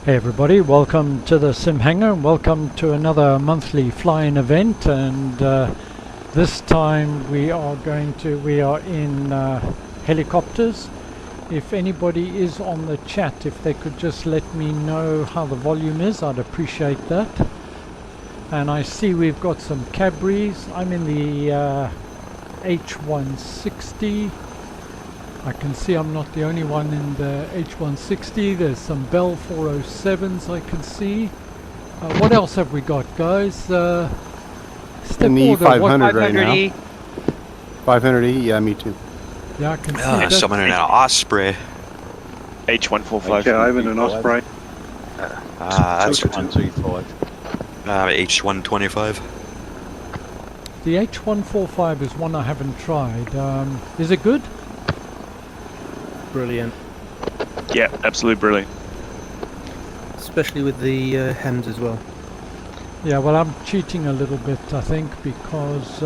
Hey everybody, welcome to the SimHanger and welcome to another monthly flying event, and this time we are in helicopters. If anybody is on the chat, if they could just let me know how the volume is, I'd appreciate that. And I see we've got some Cabris. I'm in the H160. I can see I'm not the only one in the H160. There's some Bell 407s I can see. What else have we got, guys? Step in the order. 500 right now. 500E, yeah, me too. Yeah, I can see that. Someone in an Osprey. H145. Yeah, I'm in an Osprey. That's H125. H125. The H145 is one I haven't tried. Is it good? Brilliant, Yeah, absolutely brilliant. especially with the hems as well. Yeah, well, I'm cheating a little bit, I think, because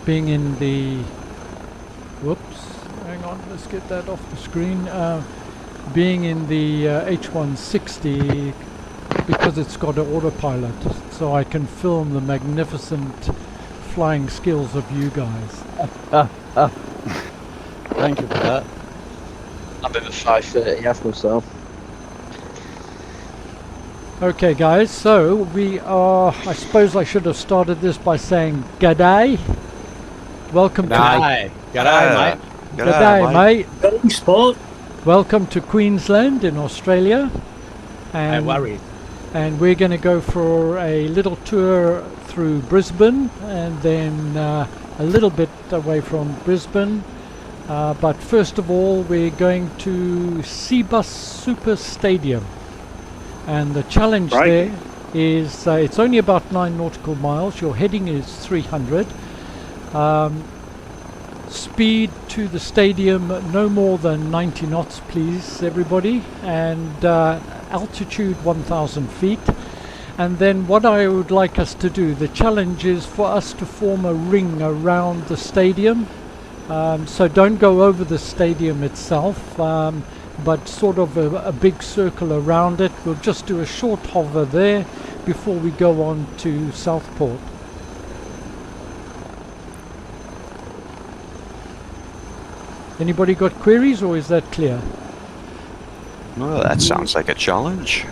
being in the... Whoops, hang on, let's get that off the screen. Being in the H160, because it's got an autopilot, so I can film the magnificent flying skills of you guys. Thank you for that. I'm in the 530F myself. Okay guys, so we are, I suppose I should have started this by saying g'day. Welcome G'day. G'day, mate. to G'day, mate. Thanks, Paul. Welcome to Queensland in Australia. No worries. And we're going to go for a little tour through Brisbane and then a little bit away from Brisbane. But first of all, we're going to Cbus Stadium. And the challenge there is, it's only about 9 nautical miles. Your heading is 300. Speed to the stadium, no more than 90 knots, please, everybody. And altitude 1,000 feet. And then what I would like us to do, the challenge is for us to form a ring around the stadium. So don't go over the stadium itself, but sort of a big circle around it. We'll just do a short hover there before we go on to Southport. Anybody got queries, or is that clear? Well, that sounds like a challenge.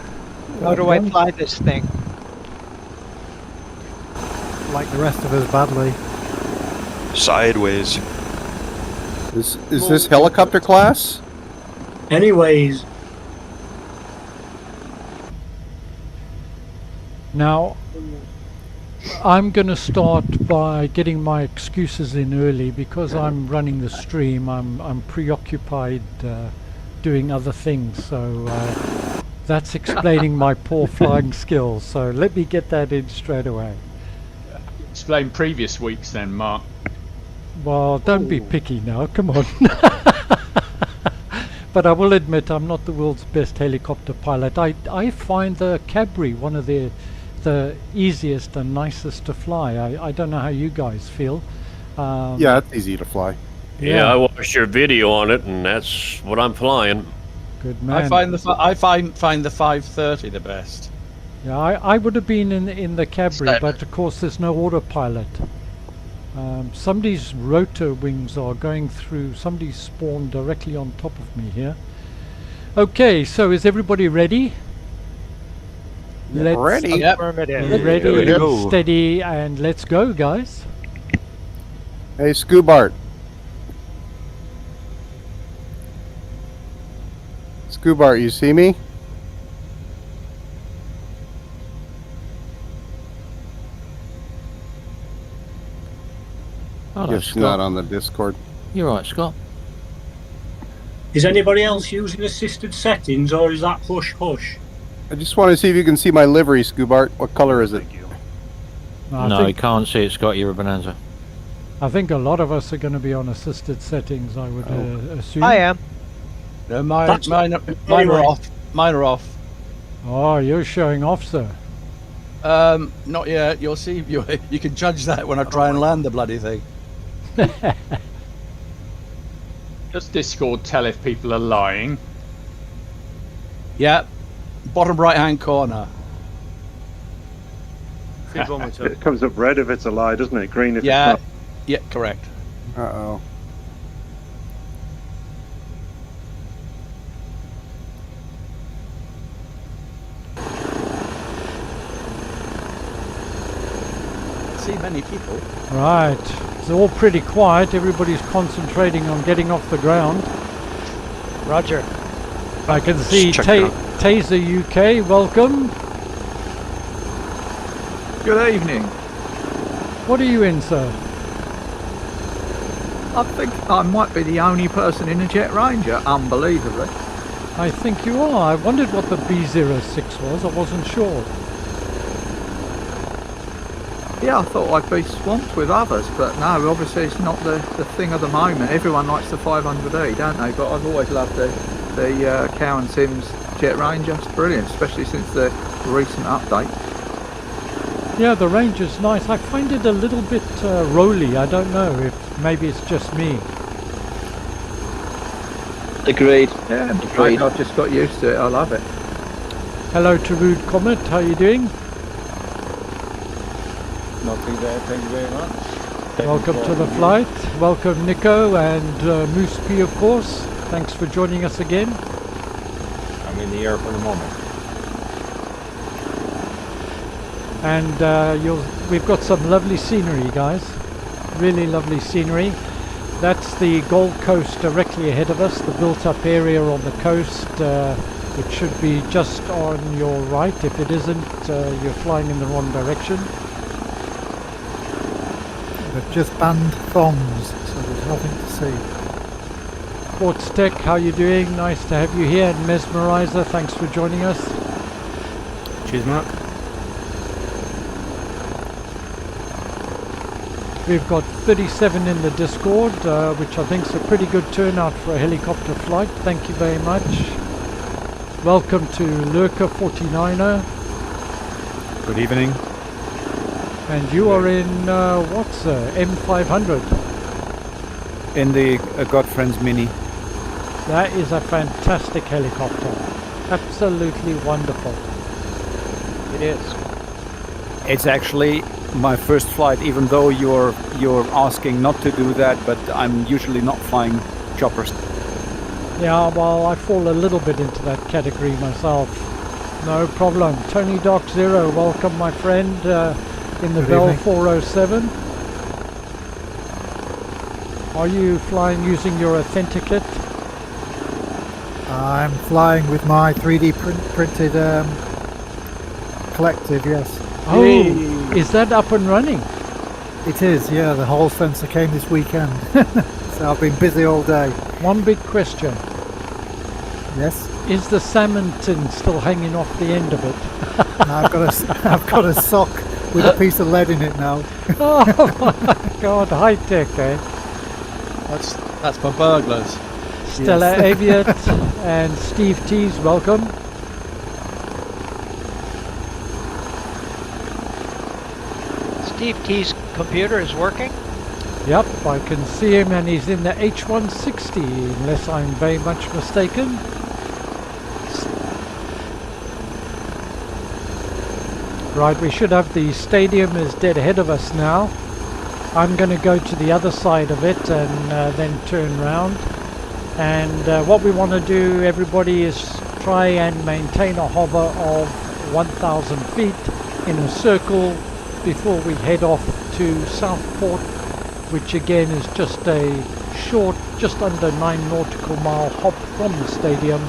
How do I fly this thing? Like the rest of us, badly. Sideways. Is this helicopter class? Anyways, Now, I'm going to start by getting my excuses in early because I'm running the stream. I'm preoccupied doing other things, so that's explaining my poor flying skills. So let me get that in straight away. Explain previous weeks then, Mark. Well, don't be picky now, come on. But I will admit I'm not the world's best helicopter pilot. I find the Cabri one of the easiest and nicest to fly. I don't know how you guys feel. Yeah, it's easy to fly. Yeah, I watched your video on it, and that's what I'm flying. Good man. I find the 530 the best. Yeah, I would have been in the Cabri, but of course there's no autopilot. Somebody's rotor wings are going through, somebody's spawned directly on top of me here. Okay, so is everybody ready? Ready? Yep. Ready, steady, and let's go, guys. Hey, Scoobart. Scoobart, you see me? Hello, Just not on the Discord. You're right, Scott. is anybody else using assisted settings, or is that hush hush? I just want to see if you can see my livery, Scoobart. What color is it? No, you can't see it, Scott. You're a bonanza. I think a lot of us are going to be on assisted settings, I would assume. I am. No, mine are off. Mine are off. Oh, you're showing off, sir. Not yet. You'll see. You can judge that when I try and land the bloody thing. Does Discord tell if people are lying? Yeah, bottom right-hand corner. It comes up red if it's a lie, doesn't it? Green if it's not. Yeah, correct. Uh-oh. See many people. Right. It's all pretty quiet. Everybody's concentrating on getting off the ground. Roger. I can see check it out. Taser UK, welcome. Good evening. What are you in, sir? I think I might be the only person in a Jet Ranger, unbelievably. I think you are. I wondered what the B06 was. I wasn't sure. Yeah, I thought I'd be swamped with others, but no, obviously it's not the thing of the moment. Everyone likes the 500E, don't they? But I've always loved the Cow and Sims Jet Ranger. It's brilliant, especially since the recent update. Yeah, the range is nice. I find it a little bit rolly. I don't know if maybe it's just me. Agreed. Yeah, agreed. I've just got used to it. I love it. Hello to Rude Comet. How are you doing? Not too bad, thank you very much. Welcome to the flight. Welcome Nico and Moose P, of course. Thanks for joining us again. I'm in the air for the moment. And we've got some lovely scenery, guys. Really lovely scenery. That's the Gold Coast directly ahead of us, the built-up area on the coast. It should be just on your right. If it isn't, you're flying in the wrong direction. They've just banned thongs, so there's nothing to see. Quartz Tech, how you doing? Nice to have you here. And Mesmerizer, thanks for joining us. Cheers, Mark. We've got 37 in the Discord, which I think is a pretty good turnout for a helicopter flight. Thank you very much. Welcome to Lurker 49er. Good evening. And you are in, what's M500? In the Godfriend's Mini. That is a fantastic helicopter. Absolutely wonderful. It is. It's actually my first flight, even though you're asking not to do that, but I'm usually not flying choppers. Yeah, well, I fall a little bit into that category myself. No problem. Tony Doc Zero, welcome my friend in the Bell 407. Are you flying using your authenticate? I'm flying with my 3D printed collective, yes. Oh, is that up and running? It is, yeah. The whole sensor came this weekend. So I've been busy all day. One big question. Yes? Is the salmon tin still hanging off the end of it? I've got a sock with a piece of lead in it now. Oh my god, high tech, eh? That's for burglars. Stella Aviat and Steve Tees, welcome. Steve T's computer is working? Yep, I can see him and he's in the H160, unless I'm very much mistaken. Right, we should have the stadium is dead ahead of us now. I'm going to go to the other side of it and then turn round. And what we want to do, everybody, is try and maintain a hover of 1,000 feet in a circle before we head off to Southport, which again is just a short, just under 9 nautical mile hop from the stadium.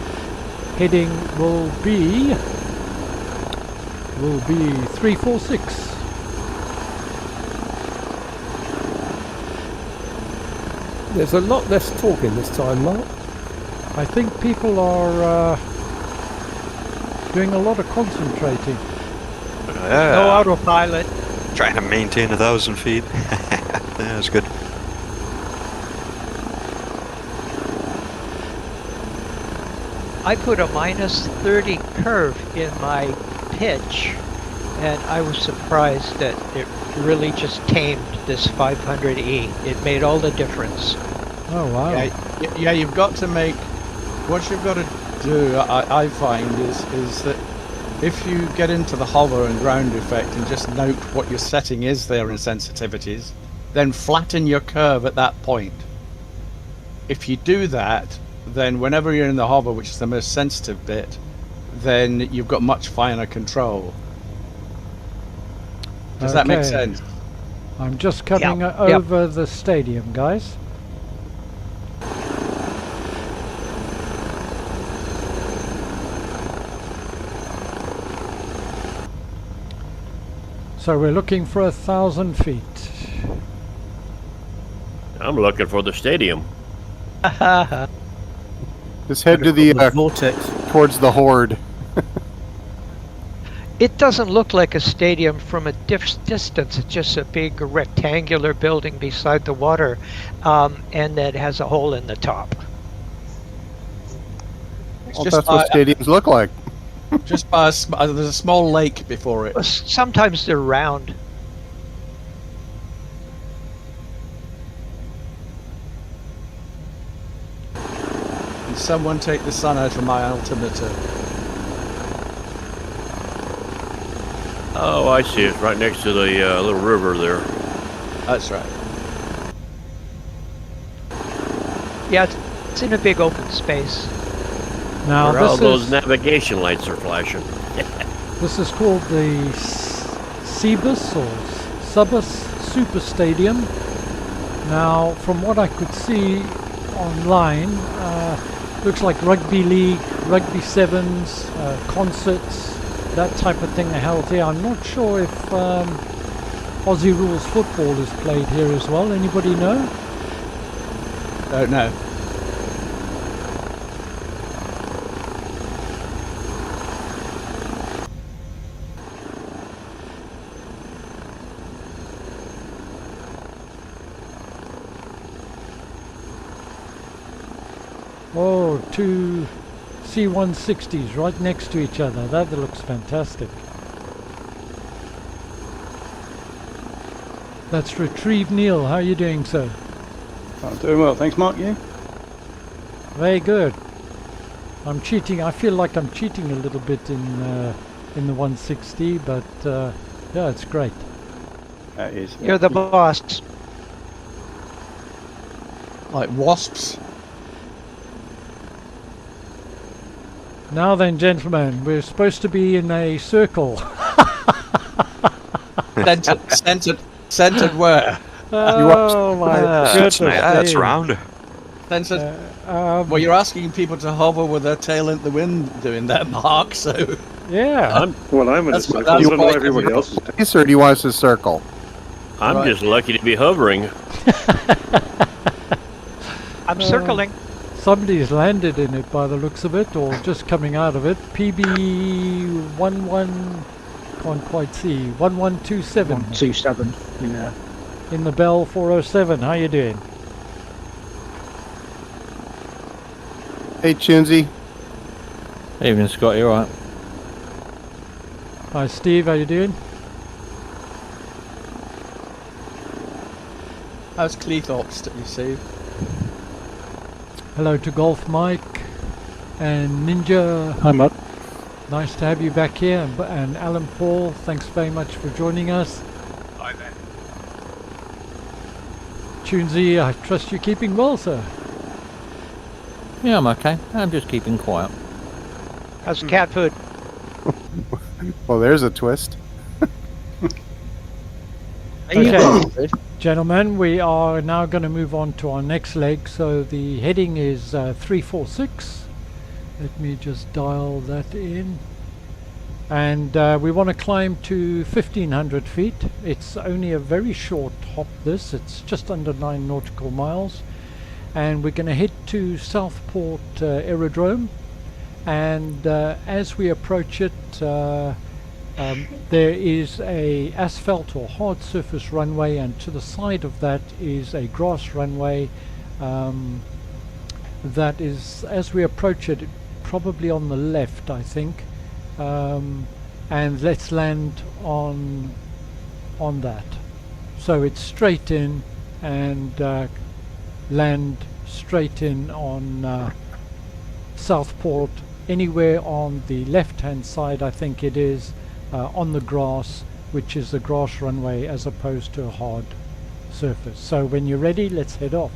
Heading will be 346. There's a lot less talking this time, Mark. I think people are doing a lot of concentrating. No autopilot. Trying to maintain 1,000 feet. That's good. I put a minus 30 curve in my pitch, and I was surprised that it really just tamed this 500E. It made all the difference. Oh wow. Yeah, you've got to make, once you've got do, I find, is that if you get into the hover and ground effect and just note what your setting is there in sensitivities, then flatten your curve at that point. If you do that, then whenever you're in the hover, which is the most sensitive bit, then you've got much finer control. Does that make sense? I'm just coming over the stadium, guys. So we're looking for 1,000 feet. I'm looking for the stadium. Just head to the vortex towards the horde. It doesn't look like a stadium from a distance. It's just a big rectangular building beside the water, and that has a hole in the top. Well, that's what stadiums look like. Just by there's a small lake before it. Sometimes they're round. Can someone take the sun out of my altimeter? Oh, I see it. Right next to the little river there. That's right. Yeah, it's in a big open space. Now where all those navigation lights are flashing. This is called the Cbus or Cbus Super Stadium. Now, from what I could see online, looks like rugby league, rugby sevens, concerts, that type of thing are held here. I'm not sure if Aussie rules football is played here as well. Anybody know? Don't know. Oh, two C-160s right next to each other. That looks fantastic. That's Retrieve Neil. How are you doing, sir? I'm doing well, thanks, Mark. You? Very good. I'm cheating. I feel like I'm cheating a little bit in the 160, but yeah, it's great. That is. You're the boss. Like wasps. Now then, gentlemen, we're supposed to be in a circle. Centered where? Oh my goodness! That's round. Centered. Well, you're asking people to hover with their tail in the wind doing that, Mark. So yeah. I'm in a circle. You don't know everybody else is doing. Yes, or do you want us to circle? I'm just lucky to be hovering. I'm circling. Somebody's landed in it by the looks of it, or just coming out of it. PB11, can't quite see. 1127. 127. Yeah. In the Bell 407. How you doing? Hey, Chinsey. Evening, Scott. You alright? Hi, Steve. How you doing? how's Cleethorpes, you see? Hello to Golf Mike and Ninja. Hi, Matt. Nice to have you back here. And Alan Paul, thanks very much for joining us. Hi there. Tunesy, I trust you're keeping well, sir. Yeah, I'm okay. I'm just keeping quiet. How's cat food? Well, there's a twist. Okay, gentlemen, we are now going to move on to our next leg. So the heading is 346. Let me just dial that in. And we want to climb to 1,500 feet. It's only a very short hop this. It's just under 9 nautical miles. And we're going to head to Southport Aerodrome. And as we approach it, there is a asphalt or hard surface runway, and to the side of that is a grass runway that is, as we approach it, probably on the left, I think. And let's land on that. So it's straight in and land straight in on Southport anywhere on the left-hand side, I think it is, on the grass, which is the grass runway as opposed to a hard surface. So when you're ready, let's head off.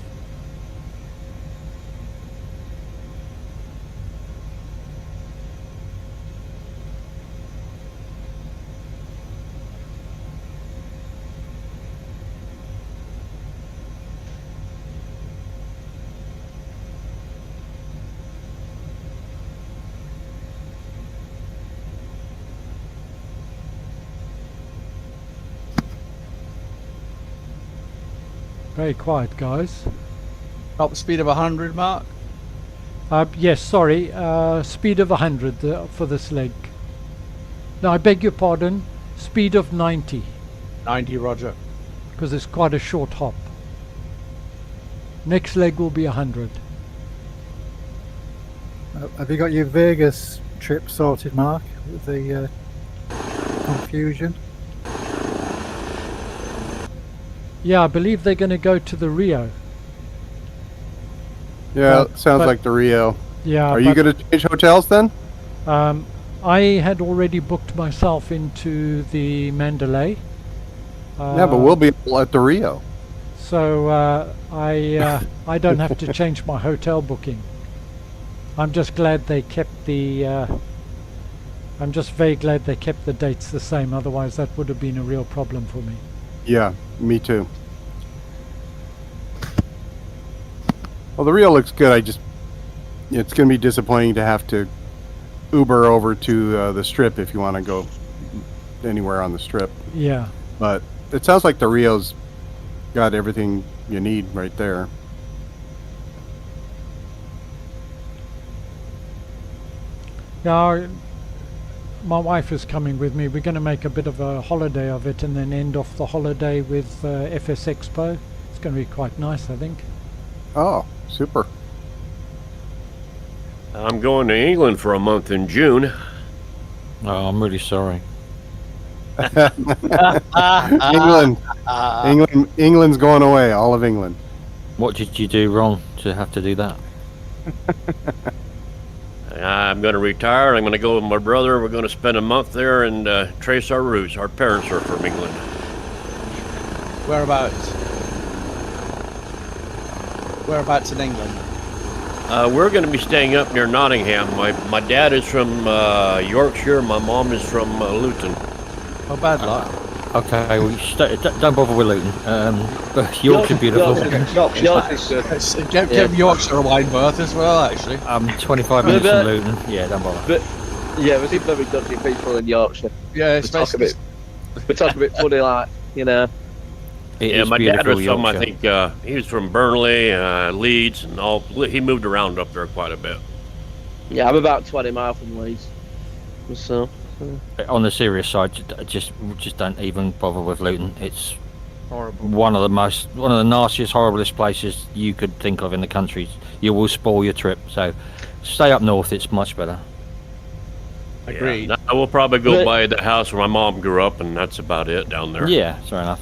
Very quiet, guys. Top speed of 100, Mark? Yes, sorry. Speed of 100 for this leg. No, I beg your pardon. Speed of 90. 90, roger. Because it's quite a short hop. Next leg will be 100. Have you got your Vegas trip sorted, Mark, with the confusion? Yeah, I believe they're going to go to the Rio. Yeah, sounds like the Rio. Yeah. Are you going to change hotels then? I had already booked myself into the Mandalay. Yeah, but we'll be at the Rio. So I don't have to change my hotel booking. I'm just glad they kept the. I'm just very glad they kept the dates the same. Otherwise, that would have been a real problem for me. Yeah, me too. Well, the Rio looks good. It's going to be disappointing to have to Uber over to the Strip if you want to go anywhere on the Strip. Yeah. But it sounds like the Rio's got everything you need right there. Now, my wife is coming with me. We're going to make a bit of a holiday of it and then end off the holiday with FS Expo. It's going to be quite nice, I think. Oh, super. I'm going to England for a month in June. Oh, I'm really sorry. England's going away. All of England. What did you do wrong to have to do that? I'm going to retire. I'm going to go with my brother. We're going to spend a month there and trace our roots. Our parents are from England. Whereabouts? Whereabouts in England? We're going to be staying up near Nottingham. My dad is from Yorkshire. My mom is from Luton. Oh, bad luck. Okay, well, don't bother with Luton. But Yorkshire beautiful. Give Yorkshire a wide berth as well, actually. 25 minutes from Luton. Yeah, don't bother. But yeah, there's some very dodgy people in Yorkshire. Yeah, we talk a bit funny, like, you know. Yeah, my dad was from, I think, he was from Burnley, Leeds, and all. He moved around up there quite a bit. Yeah, I'm about 20 miles from Leeds. So. On the serious side, just don't even bother with Luton. It's horrible. One of the nastiest, horriblest places you could think of in the country. You will spoil your trip. So, stay up north. It's much better. Agreed. Yeah, I will probably go by the house where my mom grew up, and that's about it down there. Yeah, fair enough.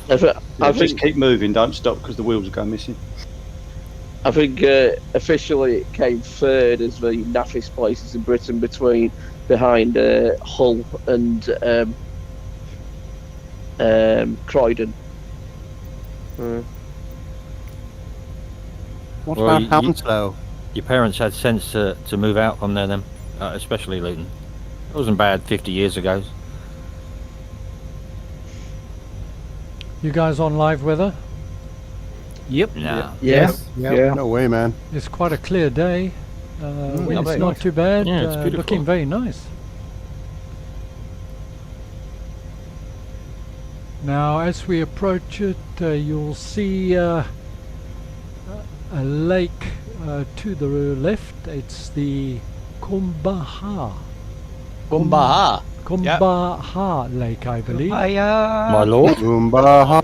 Just keep moving. Don't stop because the wheels will go missing. I think officially it came third as the naffest places in Britain behind Hull and Croydon. What about Hounslow? Your parents had sense to move out from there then, especially Luton. It wasn't bad 50 years ago. You guys on live weather? Yep. No. Yes. Yeah. No way, man. It's quite a clear day. Wind's not too bad. Yeah, it's beautiful. Looking very nice. Now, as we approach it, you'll see a lake to the left. It's the Kumbaha Lake, I believe. My lord. Kumbaha,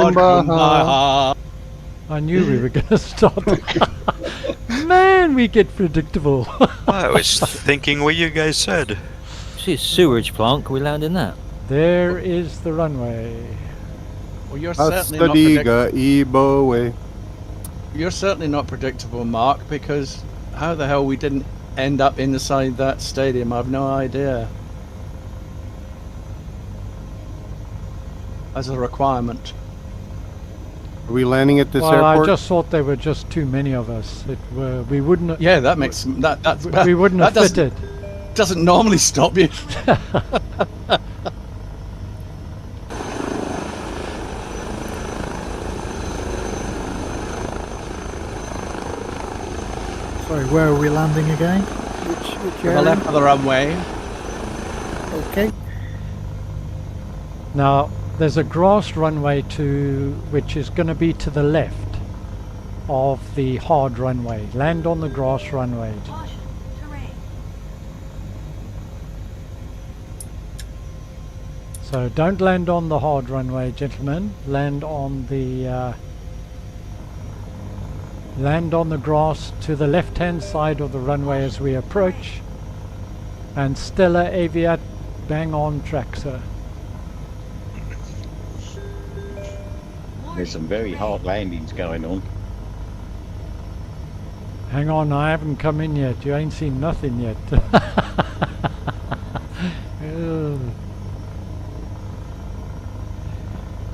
Kumbaha. I knew we were going to start. Man, we get predictable. I was thinking what you guys said. See a sewage plant. Can we land in that? There is the runway. Well, you're certainly not You're certainly not predictable, Mark, because how the hell we didn't end up inside that stadium? I've no idea. As a requirement. Are we landing at this well, airport? I just thought there were just too many of us. We wouldn't. Yeah, that makes that's we wouldn't have fitted. Doesn't normally stop you. Sorry, where are we landing again? Which To the area? left of the runway. Okay. Now, there's a grass runway which is going to be to the left of the hard runway. Land on the grass runway. So don't land on the hard runway, gentlemen. Land on the grass to the left-hand side of the runway as we approach. And Stella Aviat, bang on track, sir. There's some very hard landings going on. Hang on, I haven't come in yet. You ain't seen nothing yet. Ugh.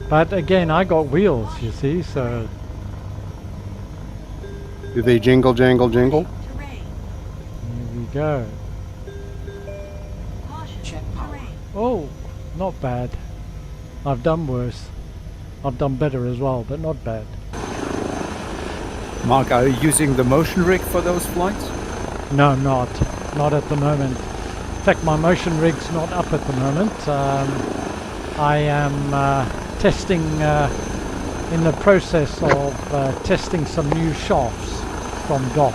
But again, I got wheels, you see, so... Do they jingle, jangle, jingle? Here we go. Oh, not bad. I've done worse. I've done better as well, but not bad. Mark, are you using the motion rig for those flights? No, I'm not. Not at the moment. In fact, my motion rig's not up at the moment. I am testing, in the process of testing some new shafts from DOF,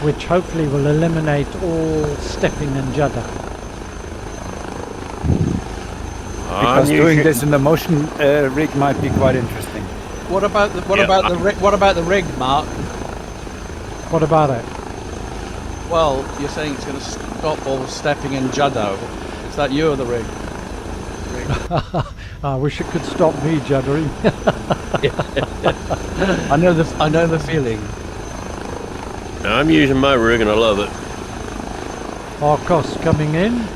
which hopefully will eliminate all stepping and judder. Because doing this in the motion rig might be quite interesting. What about the rig, Mark? What about it? Well, you're saying it's going to stop all stepping and juddo. Is that you or the rig? I wish it could stop me juddering. I know the feeling. I'm using my rig and I love it. Arcos coming in.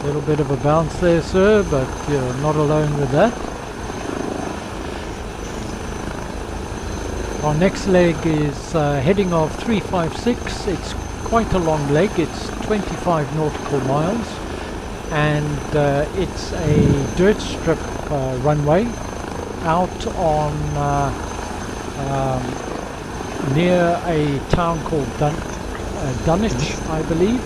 A little bit of a bounce there, sir, but you're not alone with that. Our next leg is heading of 356. It's quite a long leg. It's 25 nautical miles, and it's a dirt strip runway out on near a town called Dunwich, I believe.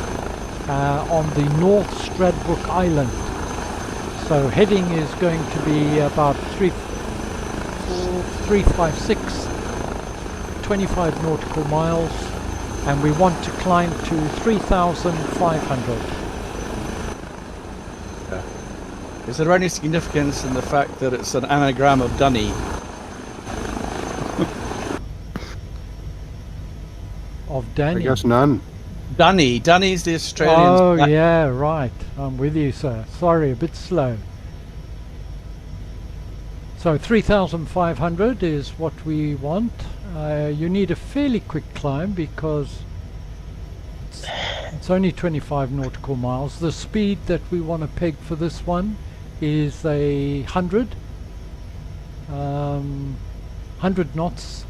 On the North Stradbroke Island. So heading is going to be about 356, 25 nautical miles, and we want to climb to 3,500. Is there any significance in the fact that it's an anagram of Dunny? Of Danny? I guess none. Dunny's the Australian. Oh yeah, right. I'm with you, sir. Sorry, a bit slow. So 3,500 is what we want. You need a fairly quick climb because it's only 25 nautical miles. The speed that we want to peg for this one is 100 knots.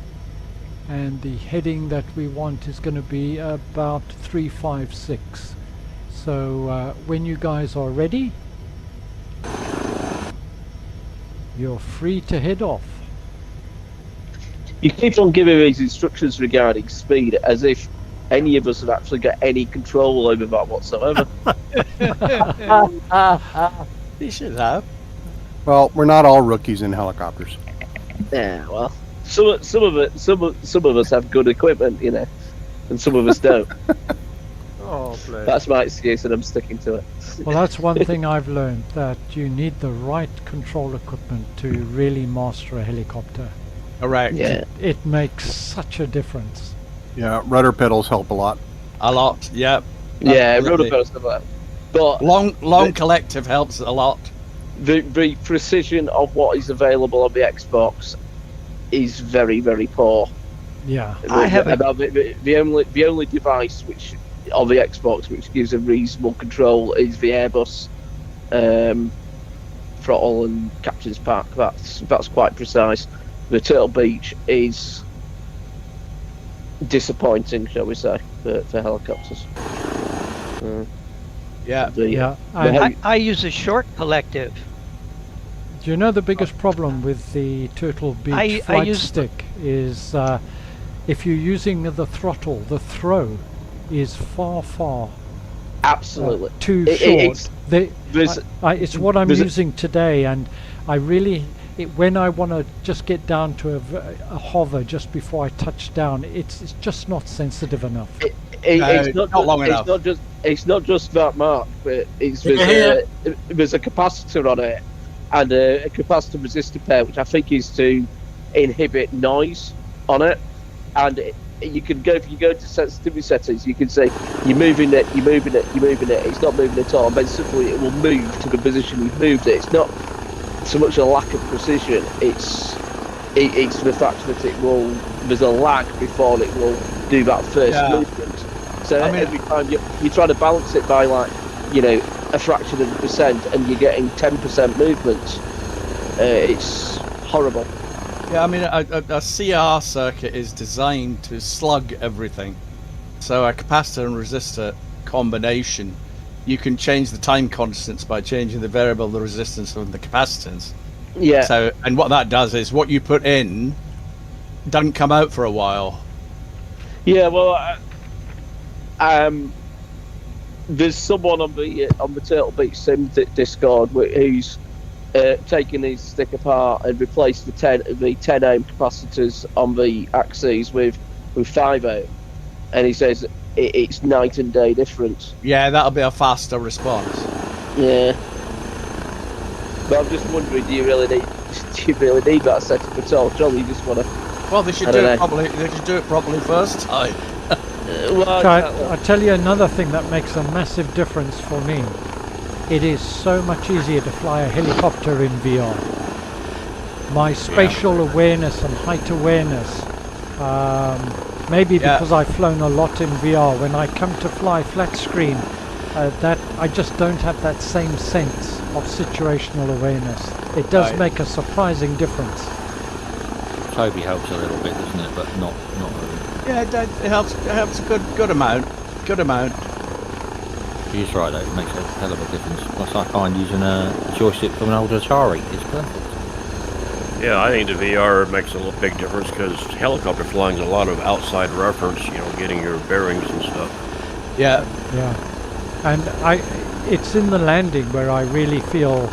And the heading that we want is going to be about 356. So when you guys are ready, you're free to head off. You keep on giving these instructions regarding speed as if any of us have actually got any control over that whatsoever. You should have. Well, we're not all rookies in helicopters. Yeah, well. Some of us have good equipment, you know, and some of us don't. Oh, please. That's my excuse, and I'm sticking to it. Well, that's one thing I've learned, that you need the right control equipment to really master a helicopter. Correct. Yeah. It makes such a difference. Yeah, rudder pedals help a lot. A lot. Yep. Yeah, Absolutely. rudder pedals help. But long collective helps a lot. The precision of what is available on the Xbox is very, very poor. Yeah, I have the only device which on the Xbox which gives a reasonable control is the Airbus throttle and captain's pack. That's quite precise. The Turtle Beach is disappointing, shall we say, for helicopters. I use a short collective. Do you know the biggest problem with the Turtle Beach flight stick is if you're using the throttle, the throw is far absolutely too short. It's what I'm using today, and I really, when I want to just get down to a hover just before I touch down, it's just not sensitive enough. It's not long enough. It's not just that, Mark, but there's a capacitor on it and a capacitor resistor pair, which I think is to inhibit noise on it. And you can go, if you go to sensitivity settings, you can say you're moving it. It's not moving at all, and basically it will move to the position you've moved it. It's not so much a lack of precision. It's the fact that there's a lag before it will do that first movement. So every time you try to balance it by a fraction of a percent, and you're getting 10% movements. It's horrible. Yeah, I mean, a CR circuit is designed to slug everything. So a capacitor and resistor combination, you can change the time constants by changing the variable, the resistance, and the capacitance. Yeah. So, and what that does is what you put in doesn't come out for a while. Yeah, well, there's someone on the Turtle Beach Sim Discord who's taken his stick apart and replaced the 10 ohm capacitors on the axes with 5 ohm, and he says it's night and day difference. Yeah, that'll be a faster response. Yeah, but I'm just wondering, do you really need that setup at all? Surely you just want to. Well, they should do it properly. They should do it properly first time. I'll tell you another thing that makes a massive difference for me. It is so much easier to fly a helicopter in VR. My spatial awareness and height awareness, maybe because I've flown a lot in VR, when I come to fly flat screen, that I just don't have that same sense of situational awareness. It does make a surprising difference. Toby helps a little bit, doesn't it? But not really. Yeah, it helps. It helps a good amount. Good amount. He's right though, it makes a hell of a difference. Plus I find using a joystick from an old Atari is perfect. Yeah, I think the VR makes a big difference because helicopter flying is a lot of outside reference, getting your bearings and stuff. Yeah. Yeah. And it's in the landing where I really feel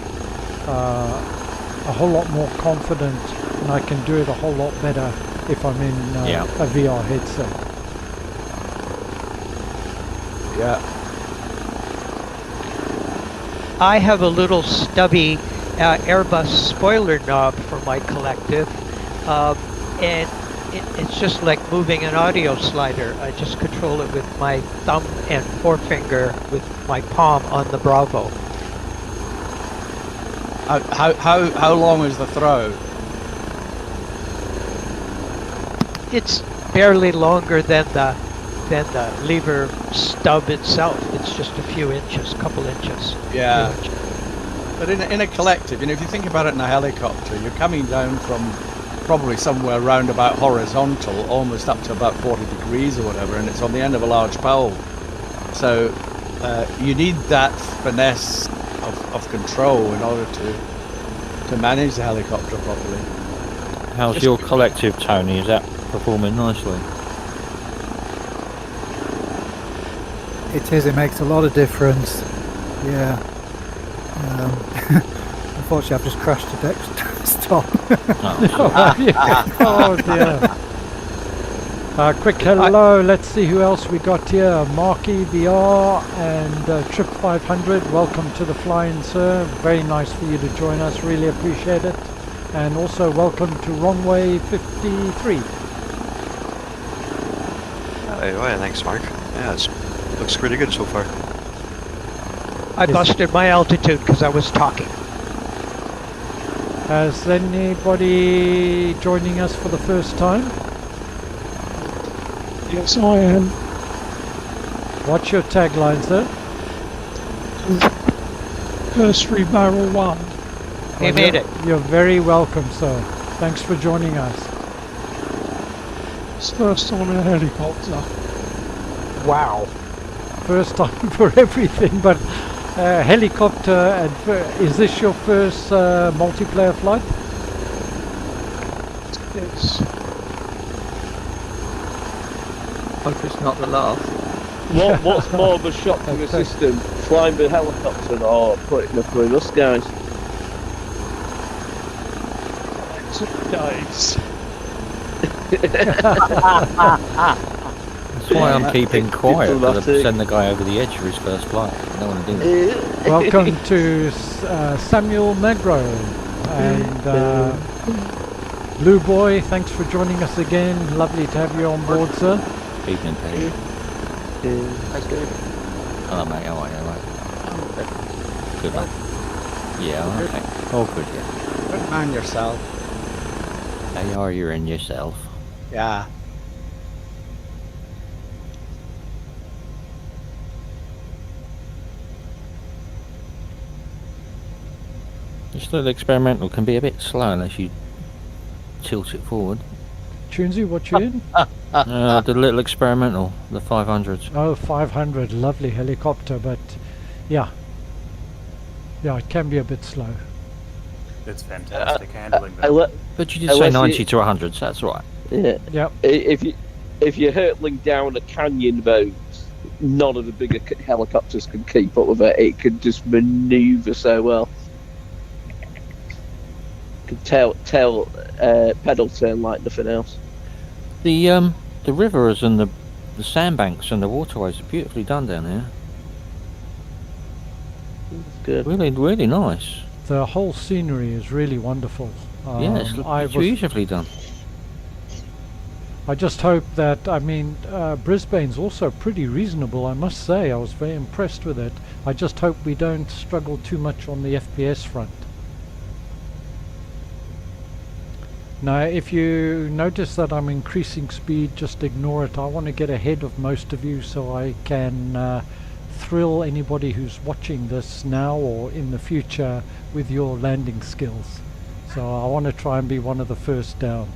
a whole lot more confident, and I can do it a whole lot better if I'm in a VR headset. Yeah. I have a little stubby Airbus spoiler knob for my collective, and it's just like moving an audio slider. I just control it with my thumb and forefinger with my palm on the Bravo. How long is the throw? It's barely longer than the lever stub itself. It's just a few inches, couple inches. Yeah. But in a collective, if you think about it in a helicopter, you're coming down from probably somewhere round about horizontal, almost up to about 40 degrees or whatever, and it's on the end of a large pole. So you need that finesse of control in order to manage the helicopter properly. How's your collective, Tony? Is that performing nicely? It is, it makes a lot of difference. Yeah. Unfortunately, I've just crashed to desktop. Oh dear. Quick hello, let's see who else we got here. Marky VR and Trip 500, welcome to the fly-in, sir. Very nice for you to join us, really appreciate it. And also welcome to Wrongway 53. Well, thanks, Mark. Yeah, it looks pretty good so far. I busted my altitude because I was talking. Has anybody joining us for the first time? Yes, I am. What's your tagline, sir? Cursory Barrel 1. He made it. You're very welcome, sir. Thanks for joining us. It's first on a helicopter. Wow. First time for everything, but helicopter. And is this your first multiplayer flight? Yes. Hope it's not the last. What's more of a shock to the system? Flying the helicopter or putting it through us guys? Days. That's why I'm keeping quiet, because I send the guy over the edge for his first flight. I don't want to do that. Welcome to Samuel Magro and Blue Boy. Thanks for joining us again. Lovely to have you on board, sir. Evening, Peggy. That's good. Hello, mate. How are you? All right. Good, mate. Yeah, okay. All good, yeah. Don't mind yourself. How are you in yourself? Yeah. This little experimental can be a bit slow unless you tilt it forward. Tunesy, what you in? The little experimental, the 500s. Oh, 500, lovely helicopter, but yeah, it can be a bit slow. It's fantastic handling. Though. But you did say 90 to 100, so that's right. Yeah. Yep. If you're hurtling down a canyon road, none of the bigger helicopters can keep up with it. It can just manoeuvre so well. Can tell pedal turn like nothing else. The rivers and the sandbanks and the waterways are beautifully done down there. Good. Really, really nice. The whole scenery is really wonderful. Yeah, it's beautifully done. I just hope that, I mean, Brisbane's also pretty reasonable, I must say. I was very impressed with it. I just hope we don't struggle too much on the FPS front. Now, if you notice that I'm increasing speed, just ignore it. I want to get ahead of most of you so I can thrill anybody who's watching this now or in the future with your landing skills. So I want to try and be one of the first down.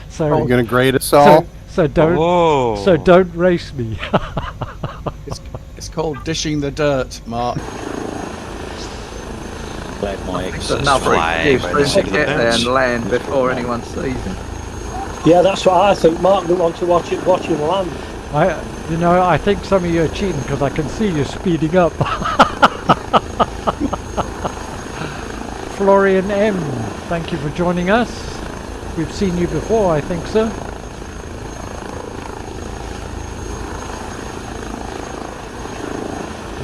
So you're going to grade us all? So don't race me. It's called dishing the dirt, Mark. Glad my ex Another excuse to get there and land before anyone sees him. Yeah, that's what I think. Mark didn't want to watch him land. I think some of you are cheating because I can see you speeding up. Florian M, thank you for joining us. We've seen you before, I think, sir.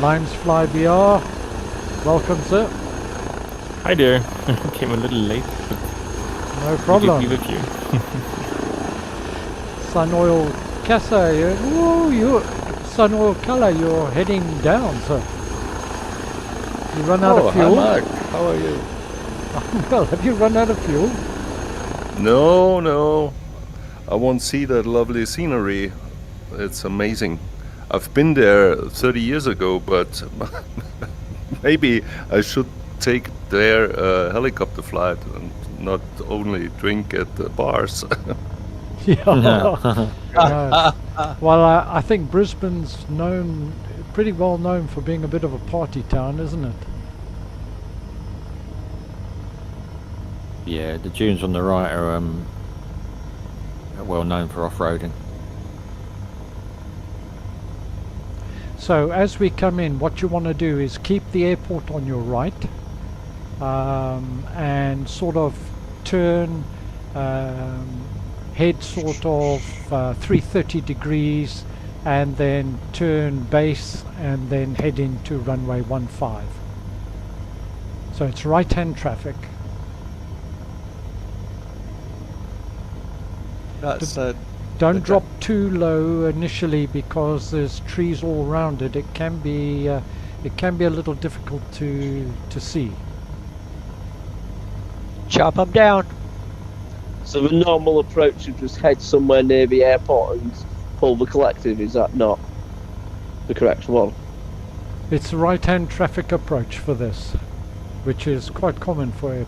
Limes Fly BR, welcome, sir. Hi there. Came a little late, but no problem. Good to be with you. Sun Oil Casa, Sun Oil Color, you're heading down, sir. You run out of fuel? Hi Mark, how are you? Well, have you run out of fuel? No. I want to see that lovely scenery. It's amazing. I've been there 30 years ago, but maybe I should take their helicopter flight and not only drink at the bars. Yeah. Well, I think Brisbane's pretty well known for being a bit of a party town, isn't it? Yeah, the dunes on the right are well known for off-roading. So as we come in, what you want to do is keep the airport on your right and sort of turn, head sort of 330 degrees and then turn base and then head into runway 15. So it's right-hand traffic. Don't drop too low initially because there's trees all around it. It can be a little difficult to see. Chop them down. So the normal approach would just head somewhere near the airport and pull the collective. Is that not the correct one? It's a right-hand traffic approach for this, which is quite common for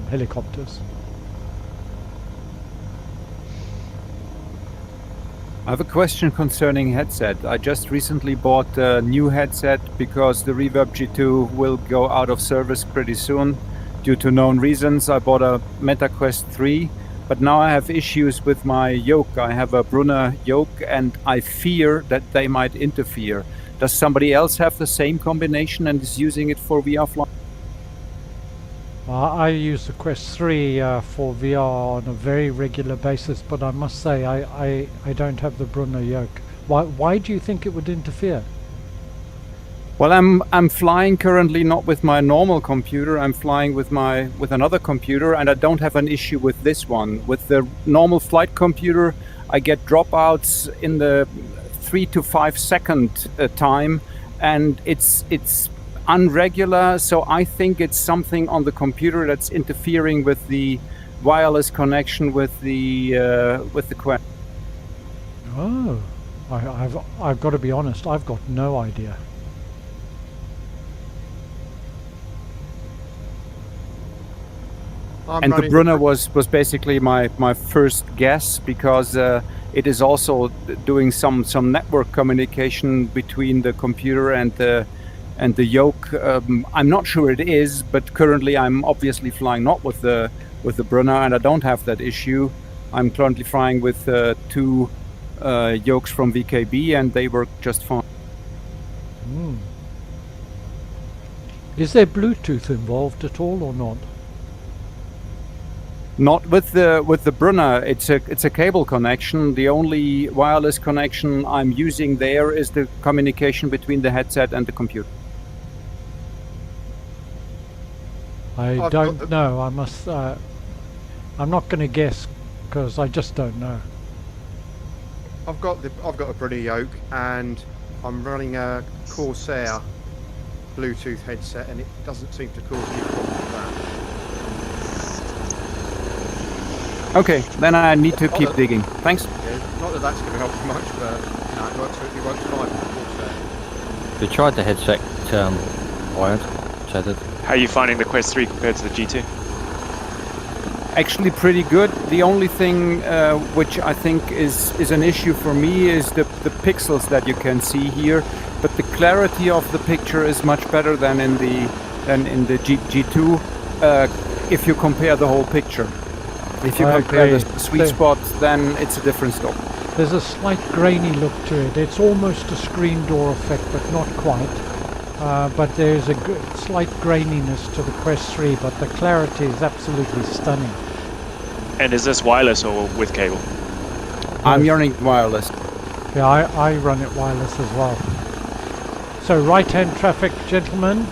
helicopters. I have a question concerning headset. I just recently bought a new headset because the Reverb G2 will go out of service pretty soon due to known reasons. I bought a MetaQuest 3, but now I have issues with my yoke. I have a Brunner yoke and I fear that they might interfere. Does somebody else have the same combination and is using it for VR flying? I use the Quest 3 for VR on a very regular basis, but I must say I don't have the Brunner yoke. Why do you think it would interfere? Well, I'm flying currently not with my normal computer. I'm flying with another computer, and I don't have an issue with this one. With the normal flight computer, I get dropouts in the 3 to 5 second time, and it's unregular, so I think it's something on the computer that's interfering with the wireless connection with the Quest. Oh, I've got to be honest, I've got no idea. And the Brunner was basically my first guess, because it is also doing some network communication between the computer and the yoke. I'm not sure it is, but currently I'm obviously flying not with the Brunner, and I don't have that issue. I'm currently flying with 2 yokes from VKB, and they work just fine. Is there Bluetooth involved at all or not? Not with the Brunner. It's a cable connection. The only wireless connection I'm using there is the communication between the headset and the computer. I don't know. I must. I'm not going to guess because I just don't know. I've got a Brunner yoke, and I'm running a Corsair Bluetooth headset, and it doesn't seem to cause any problems with that. Okay, then I need to keep digging. Thanks. Yeah, not that that's going to help you much, but no, it works fine with the Corsair. We tried the headset wired, tethered. How are you finding the Quest 3 compared to the G2? Actually pretty good. The only thing which I think is an issue for me is the pixels that you can see here, but the clarity of the picture is much better than in the G2 if you compare the whole picture. If you compare the sweet spot, then it's a different story. There's a slight grainy look to it. It's almost a screen door effect, but not quite. But there's a slight graininess to the Quest 3, but the clarity is absolutely stunning. And is this wireless or with cable? I'm running wireless. Yeah, I run it wireless as well. So right-hand traffic, gentlemen.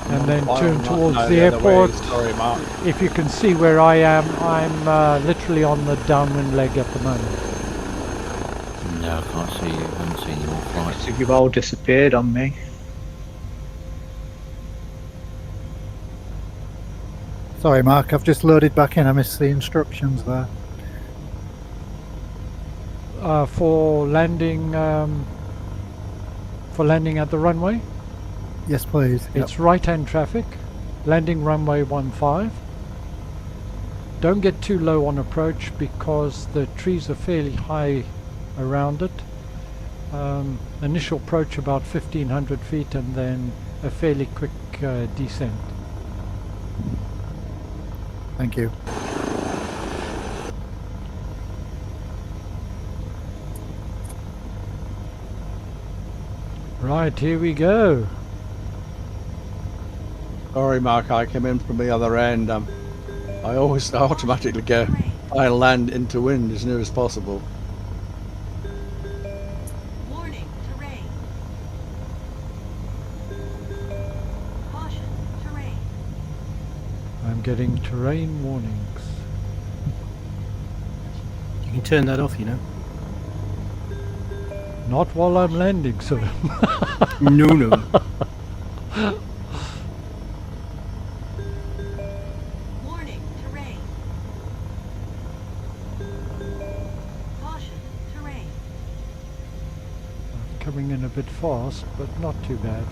And then turn towards the airport. Sorry, Mark. If you can see where I am, I'm literally on the downwind leg at the moment. No, I can't see you. I haven't seen you all flight. So you've all disappeared on me. Sorry, Mark, I've just loaded back in. I missed the instructions there. For landing at the runway? Yes, please. It's right-hand traffic, landing runway 15. Don't get too low on approach because the trees are fairly high around it. Initial approach about 1500 feet and then a fairly quick descent. Thank you. Right, here we go. Sorry, Mark, I came in from the other end. I always automatically go, I land into wind as near as possible. Warning, terrain. Caution, terrain. I'm getting terrain warnings. You can turn that off, you know. Not while I'm landing, sir. No. coming in a bit fast, but not too bad.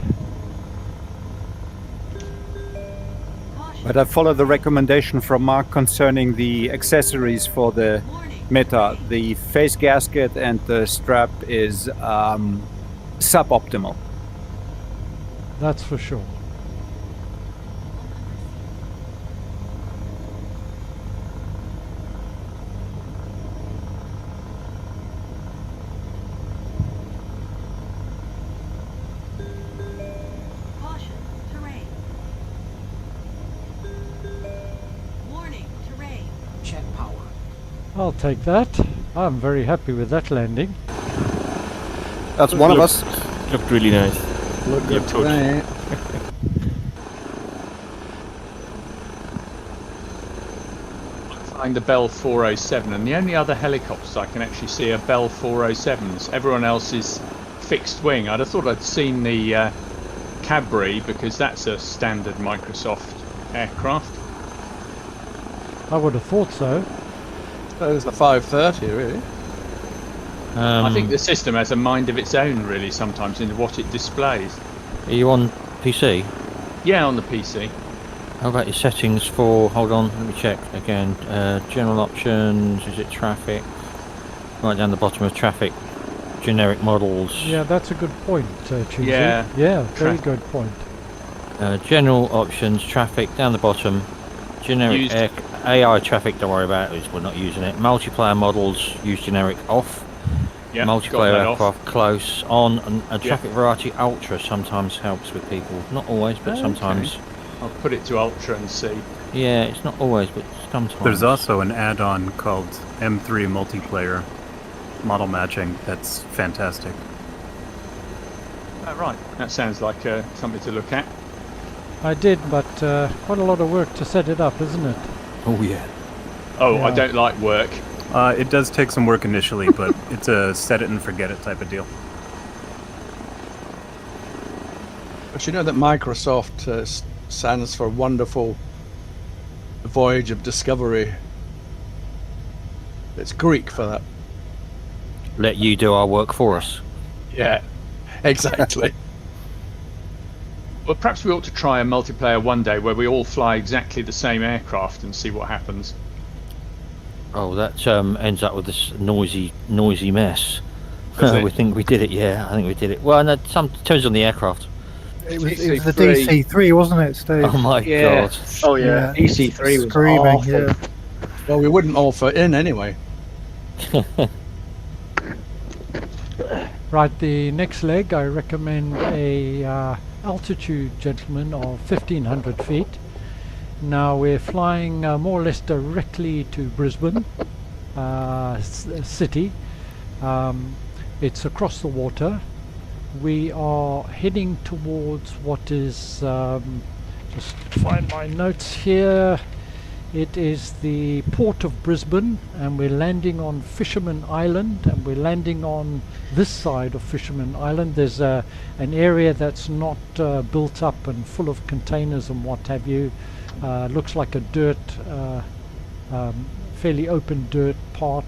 But I follow the recommendation from Mark concerning the accessories for the Meta. The face gasket and the strap is suboptimal. That's for sure. Caution, terrain. Warning, terrain. Check power. I'll take that. I'm very happy with that landing. That's one of us. Looked really nice. Look good Touch. today. Flying the Bell 407, and the only other helicopters I can actually see are Bell 407s. Everyone else is fixed wing. I'd have thought I'd seen the Cadbury, because that's a standard Microsoft aircraft. I would have thought so. There's the 530, really. I think the system has a mind of its own, really, sometimes, in what it displays. Are you on PC? Yeah, on the PC. How about your settings for, hold on, let me check again. General options, is it traffic? Right down the bottom of traffic, generic models. Yeah, that's a good point, Choosy. Yeah. Yeah, very good point. General options, traffic, down the bottom. Generic AI traffic, don't worry about it, we're not using it. Multiplayer models, use generic off. Yeah, Multiplayer got that aircraft close on, and a traffic variety ultra sometimes helps with people. Not always, but sometimes. I'll put it to ultra and see. Yeah, it's not always, but sometimes. There's also an add-on called M3 Multiplayer Model Matching that's fantastic. Oh, right, that sounds like something to look at. I did, but quite a lot of work to set it up, isn't it? Oh, yeah. Oh, Yeah. I don't like work. It does take some work initially, but it's a set it and forget it type of deal. But you know that Microsoft stands for Wonderful Voyage of Discovery. It's Greek for that. Let you do our work for us. Yeah, exactly. Well, perhaps we ought to try a multiplayer one day where we all fly exactly the same aircraft and see what happens. Oh, that ends up with this noisy mess. Does it? We think we did it, yeah, I think we did it. Well, no, depends on the aircraft. It was the DC-3, wasn't it, Steve? Oh my god. Oh yeah, DC-3 was Screaming, awful. yeah. Well, we wouldn't all fit in anyway. Right, the next leg, I recommend a altitude, gentlemen, of 1,500 feet. Now we're flying more or less directly to Brisbane city. It's across the water. We are heading towards what is, just find my notes here. It is the port of Brisbane, and we're landing on Fisherman Island, and we're landing on this side of Fisherman Island. There's an area that's not built up and full of containers and what have you. Looks like a dirt, fairly open dirt part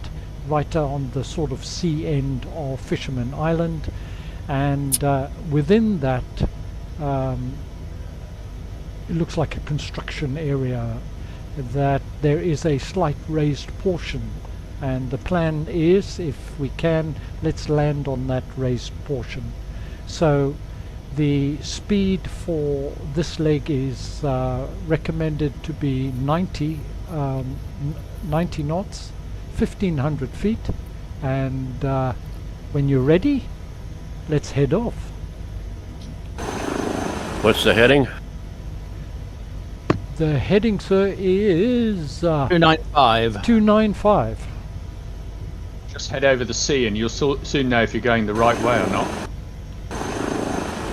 right on the sort of sea end of Fisherman Island, and within that it looks like a construction area, that there is a slight raised portion, and the plan is, if we can, let's land on that raised portion. So the speed for this leg is recommended to be 90 knots, 1,500 feet, and when you're ready, let's head off. What's the heading? The heading, sir, is 295. 295. Just head over the sea and you'll soon know if you're going the right way or not.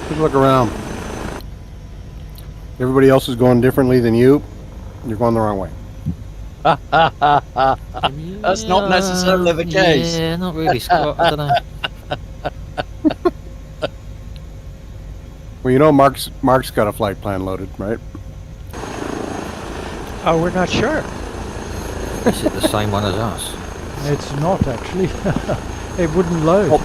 Good look around. Everybody else is going differently than you. You're going the wrong way. That's not necessarily the case. Yeah, not really, Scott. I don't know. Well, you know, Mark's got a flight plan loaded, right? Oh, we're not sure. Is it the same one as us? It's not actually. It wouldn't load.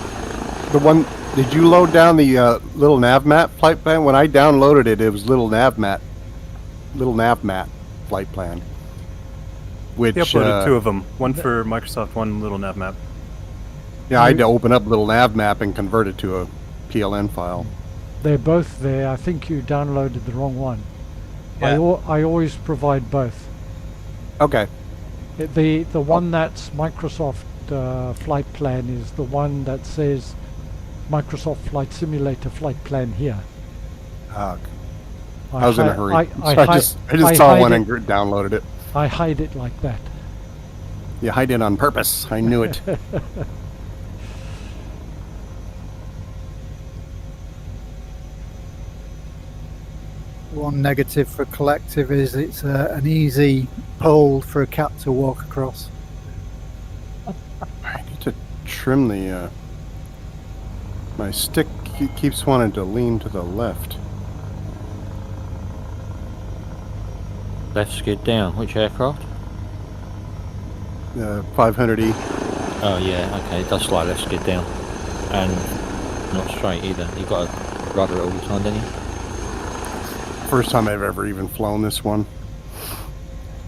The one Did you load down the little nav map flight plan? When I downloaded it, it was little nav map flight plan. Which He uploaded two of them. One for Microsoft, one little nav map. Yeah, I had to open up little nav map and convert it to a PLN file. They're both there. I think you downloaded the wrong one. Yeah. I always provide both. Okay. The one that's Microsoft flight plan is the one that says Microsoft Flight Simulator flight plan here. I was in a hurry. I just I saw one hide and downloaded it. I hide it like that. You hide it on purpose. I knew it. One negative for collective is it's an easy pole for a cat to walk across. I need to trim the... my stick keeps wanting to lean to the left. Left skid down. Which aircraft? 500E. Oh yeah, okay. It does slide left skid down. And not straight either. You've got to rudder it all the time, don't you? First time I've ever even flown this one.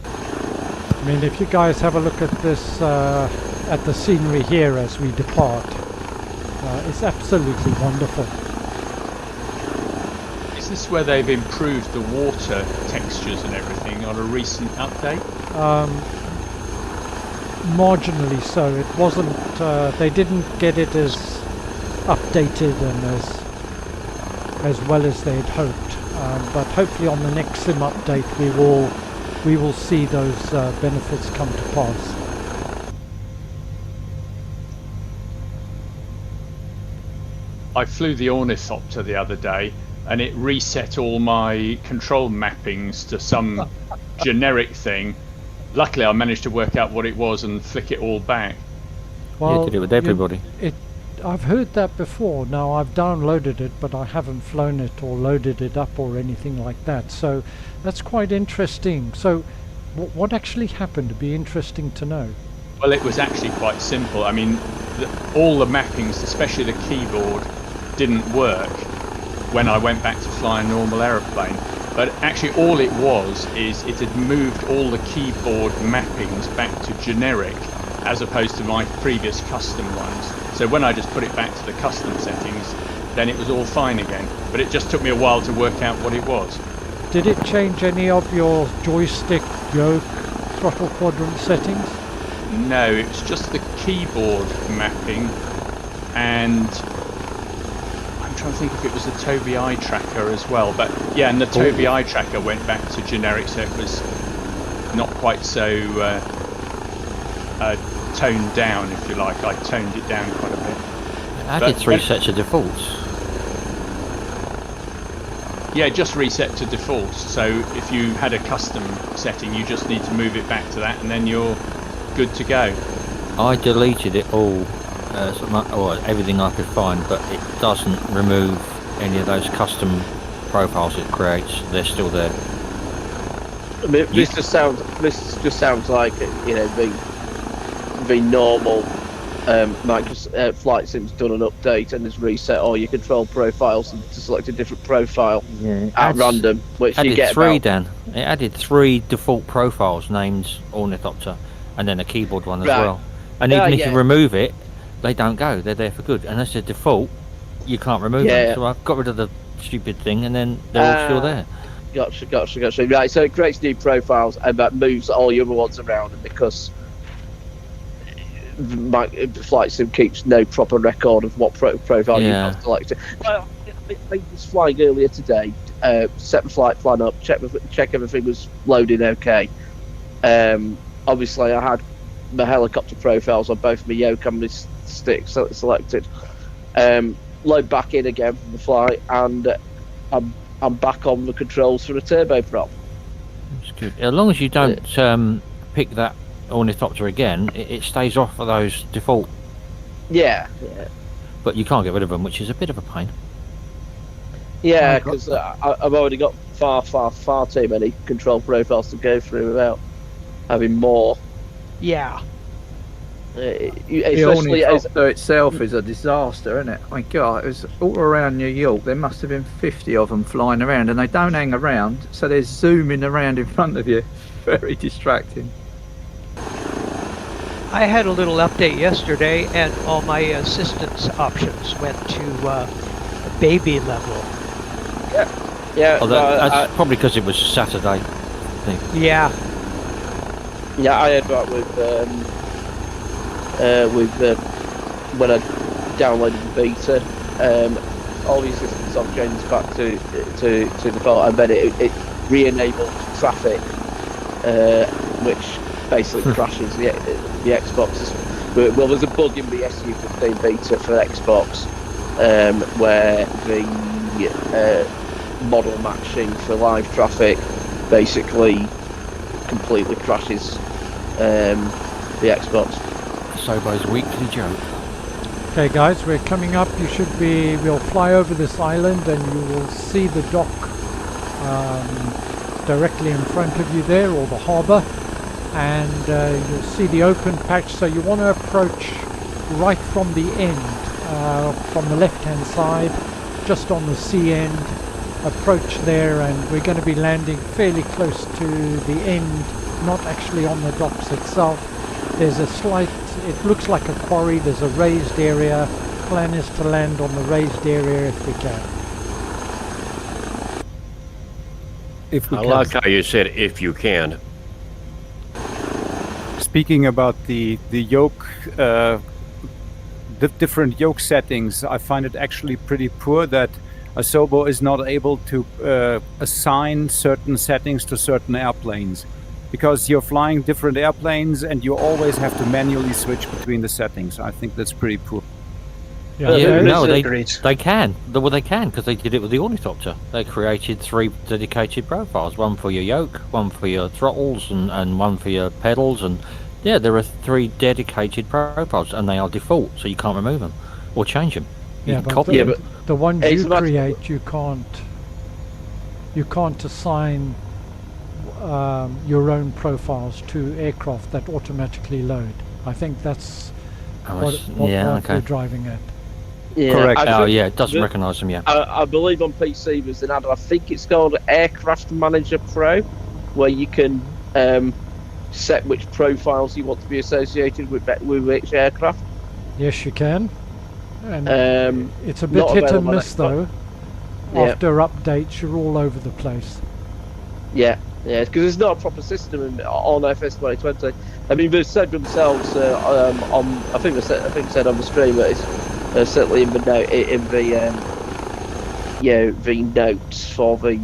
I mean, if you guys have a look at this, at the scenery here as we depart, it's absolutely wonderful. Is this where they've improved the water textures and everything on a recent update? Marginally so. It wasn't. They didn't get it as updated and as well as they had hoped. But hopefully on the next sim update we will see those benefits come to pass. I flew the Ornithopter the other day and it reset all my control mappings to some generic thing. Luckily I managed to work out what it was and flick it all back. Well, you did it with everybody. I've heard that before. Now I've downloaded it, but I haven't flown it or loaded it up or anything like that. So that's quite interesting. So what actually happened? It'd be interesting to know. Well, it was actually quite simple. I mean, all the mappings, especially the keyboard, didn't work when I went back to fly a normal aeroplane. But actually all it was is it had moved all the keyboard mappings back to generic as opposed to my previous custom ones. So when I just put it back to the custom settings, then it was all fine again. But it just took me a while to work out what it was. Did it change any of your joystick, yoke, throttle quadrant settings? No, it was just the keyboard mapping, and I'm trying to think if it was the Tobii eye tracker as well. But yeah, and the Tobii eye tracker went back to generic, so it was not quite so toned down, if you like. I toned it down quite a bit. I did 3 sets of defaults. Yeah, just reset to defaults. So if you had a custom setting, you just need to move it back to that, and then you're good to go. I deleted it all, or everything I could find, but it doesn't remove any of those custom profiles it creates. They're still there. I mean, this just sounds like, you know, the normal Microsoft Flight Sim's done an update and has reset all your control profiles to select a different profile at random, which you get three, Dan. It added 3 default profiles named Ornithopter, and then a keyboard one as well. And even if you remove it, they don't go. They're there for good. Unless they're default, you can't remove them. So I've got rid of the stupid thing, and then they're all still there. Gotcha. Right, so it creates new profiles, and that moves all your other ones around, and because Flight Sim keeps no proper record of what profile you have selected. Well, I was flying earlier today, set the flight plan up, check everything was loading okay. Obviously I had my helicopter profiles on both my yoke and my stick selected. Load back in again from the flight, and I'm back on the controls for a turboprop. That's good. As long as you don't pick that Ornithopter again, it stays off of those default. Yeah. But you can't get rid of them, which is a bit of a pain. Yeah, because I've already got far too many control profiles to go through without having more. Yeah. The helicopter itself is a disaster, isn't it? I mean, God, it was all around New York. There must have been 50 of them flying around, and they don't hang around, so they're zooming around in front of you. Very distracting. I had a little update yesterday, and all my assistance options went to baby level. Yeah. Oh, that's probably because it was Saturday. I think. Yeah. Yeah, I had that with when I downloaded the beta. All the assistance options back to default, and then it re-enabled traffic, which basically crashes the Xbox. Well, there's a bug in the SU15 beta for Xbox where the model matching for live traffic basically completely crashes the Xbox. Sobo's weekly joke. Okay guys, we're coming up. We'll fly over this island and you will see the dock directly in front of you there, or the harbour, and you'll see the open patch. So you want to approach right from the end, from the left hand side, just on the sea end. Approach there, and we're going to be landing fairly close to the end, not actually on the docks itself. There's a slight, it looks like a quarry, there's a raised area. Plan is to land on the raised area if we can. I like how you said if you can. Speaking about the yoke, the different yoke settings, I find it actually pretty poor that Asobo is not able to assign certain settings to certain airplanes, because you're flying different airplanes and you always have to manually switch between the settings. I think that's pretty poor. No, they can. Well, they can, because they did it with the Ornithopter. They created 3 dedicated profiles: one for your yoke, one for your throttles, and one for your pedals. And yeah, there are 3 dedicated profiles, and they are default, so you can't remove them or change them. You can copy them. The ones you create, you can't assign your own profiles to aircraft that automatically load. I think that's what we're driving at. Yeah, correct. It doesn't recognise them. Yeah. I believe on PC there's an add-on. I think it's called Aircraft Manager Pro, where you can set which profiles you want to be associated with which aircraft. Yes, you can. And it's a bit hit and miss though. After updates, you're all over the place. Yeah, because it's not a proper system on FS 2020. I mean, they've said themselves I think they said on the stream that it's certainly in the notes for the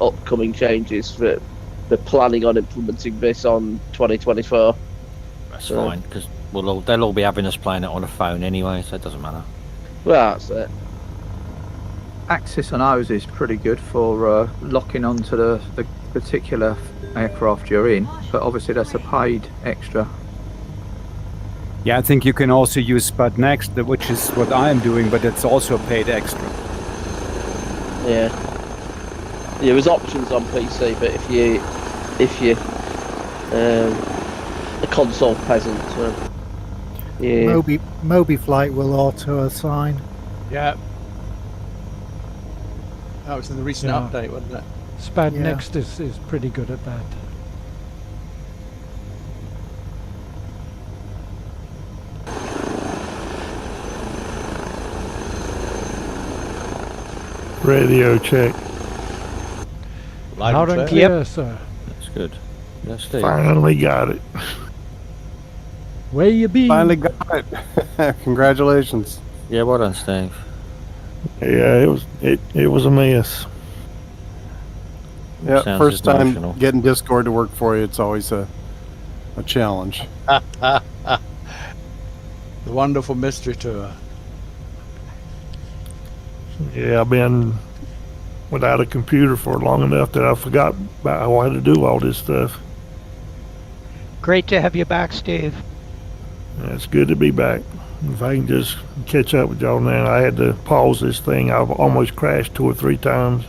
upcoming changes that they're planning on implementing this on 2024. That's fine, because they'll all be having us playing it on a phone anyway, so it doesn't matter. Well, that's it. Axis on O's is pretty good for locking onto the particular aircraft you're in, but obviously that's a paid extra. Yeah, I think you can also use Spud Next, which is what I am doing, but it's also paid extra. Yeah, there's options on PC, but if you a console peasant, yeah. Moby Flight will auto assign. Yeah. That was in the recent update, wasn't it? Spad Next is pretty good at that. Radio check. Loud and clear, sir. That's good. That's Steve. Finally got it. Where you been? Finally got it. Congratulations. Yeah, well done, Steve. Yeah, it was a mess. Yeah, Sounds first time emotional. getting Discord to work for you, it's always a challenge. The wonderful mystery tour. Yeah, I've been without a computer for long enough that I forgot about how to do all this stuff. Great to have you back, Steve. Yeah, it's good to be back. If I can just catch up with y'all now. I had to pause this thing. I've almost crashed 2 or 3 times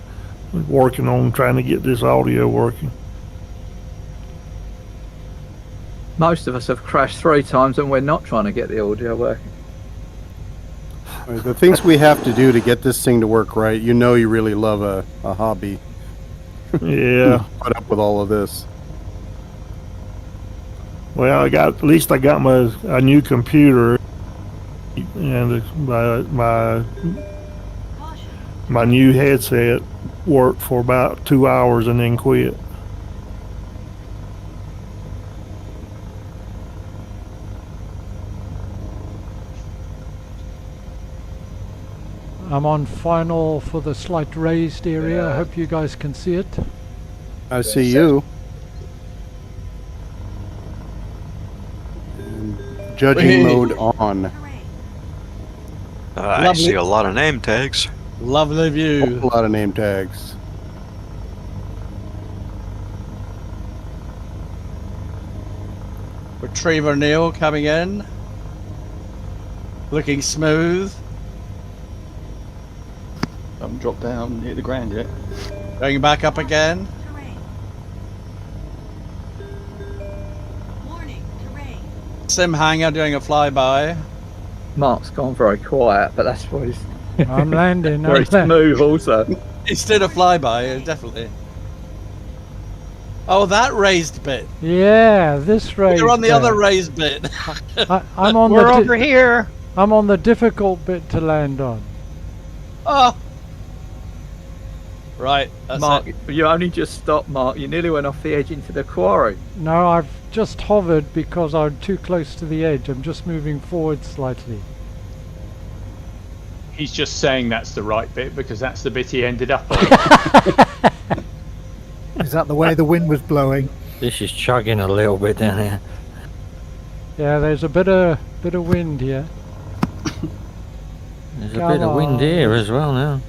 working on trying to get this audio working. Most of us have crashed 3 times and we're not trying to get the audio working. The things we have to do to get this thing to work right, you know you really love a hobby. Yeah. Put up with all of this. Well, at least I got a new computer, and my new headset worked for about 2 hours and then quit. I'm on final for the slight raised area. I hope you guys can see it. I see you. Judging mode on. I see a lot of name tags. Lovely view. A lot of name tags. Retriever Neil coming in. Looking smooth. Haven't dropped down near the ground yet. Going back up again. SimHanger doing a flyby. Mark's gone very quiet, but that's why he's I'm landing. very smooth also. It's still a flyby, definitely. Oh, that raised bit. Yeah, this raised. You're on the other raised bit. I'm on We're over here. I'm on the difficult bit to land on. Oh. Right, that's Mark, it. you only just stopped, Mark. You nearly went off the edge into the quarry. No, I've just hovered because I'm too close to the edge. I'm just moving forward slightly. He's just saying that's the right bit because that's the bit he ended up on. Is that the way the wind was blowing? This is chugging a little bit down here. Yeah, there's a bit of wind here. There's a bit of wind here as well now.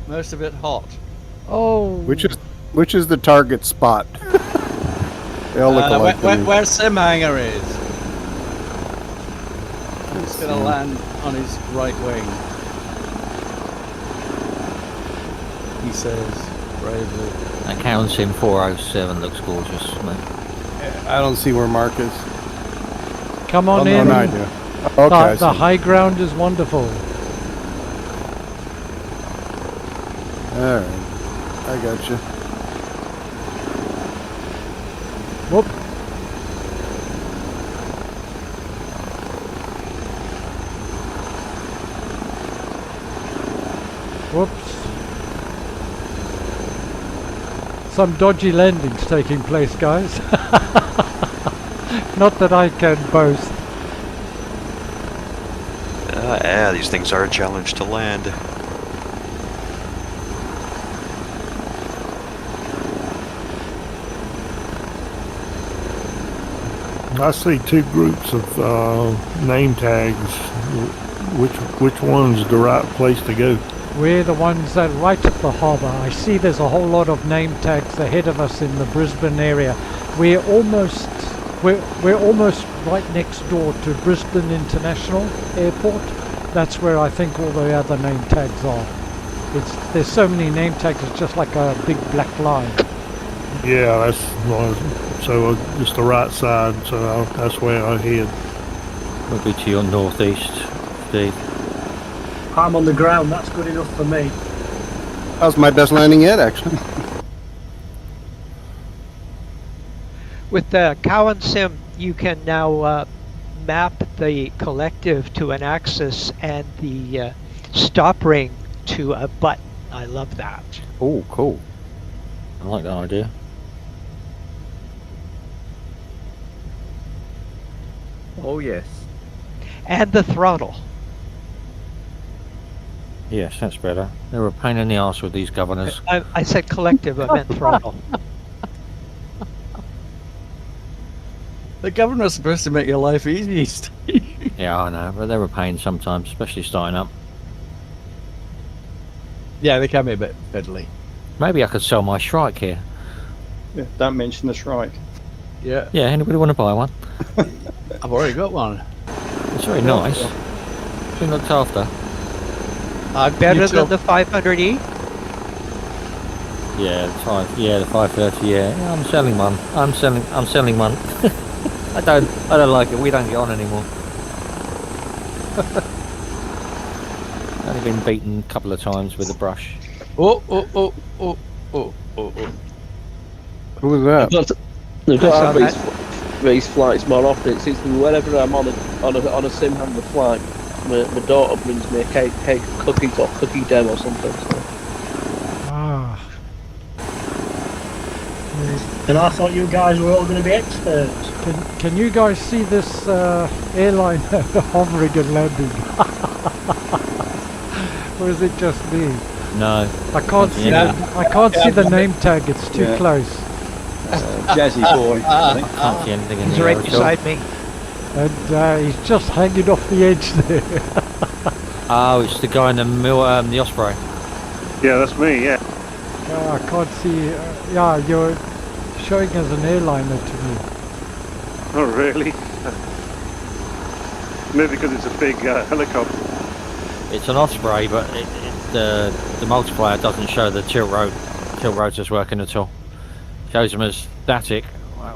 Most of it hot. Oh. Which is the target spot? They all look alike. Where SimHanger is. He's going to land on his right wing. He says bravely. That Cowan Sim 407 looks gorgeous, mate. I don't see where Mark is. Come on in. No, I do. Okay, The high ground is wonderful. Alright, I got you. Whoop. Whoops. Some dodgy landings taking place, guys. Not that I can boast. Yeah, these things are a challenge to land. I see 2 groups of name tags. Which one's the right place to go? We're the ones that right at the harbour. I see there's a whole lot of name tags ahead of us in the Brisbane area. We're almost right next door to Brisbane International Airport. That's where I think all the other name tags are. There's so many name tags. It's just like a big black line. Yeah, that's so just the right side. So that's where I head. We'll be to your northeast, Steve. I'm on the ground. That's good enough for me. That was my best landing yet, actually. With the Cowan Sim, you can now map the collective to an axis and the stop ring to a button. I love that. Oh, cool. I like that idea. Oh yes. And the throttle. Yes, that's better. They're a pain in the arse with these governors. I said collective, I meant throttle. The governor's supposed to make your life easy. Yeah, I know, but they're a pain sometimes, especially starting up. Yeah, they can be a bit fiddly. Maybe I could sell my Shrike here. Yeah, don't mention the Shrike. Yeah. Yeah, anybody want to buy one? I've already got one. It's very nice. It's been looked after. Better than the 500E? Yeah, the 530. Yeah, I'm selling one. I'm selling one. I don't like it. We don't get on anymore. Only been beaten a couple of times with a brush. Oh. Who was that? They've got to have these flights more often. It seems to be whenever I'm on a SimHanger flight, my daughter brings me a cake cookies or cookie dough or something. So. Ah. And I thought you guys were all going to be experts. Can you guys see this airline hovering and landing? Or is it just me? No. I can't see. I can't see the name tag. It's too close. Jazzy boy. I think. Can't see anything in He's the right air at beside me. And he's just hanging off the edge there. Oh, it's the guy in the Osprey. Yeah, that's me. Yeah. I can't see. Yeah, you're showing as an airliner to me. Oh, really? Maybe because it's a big helicopter. It's an Osprey, but the multiplier doesn't show the tilt rotors working at all. Shows them as static,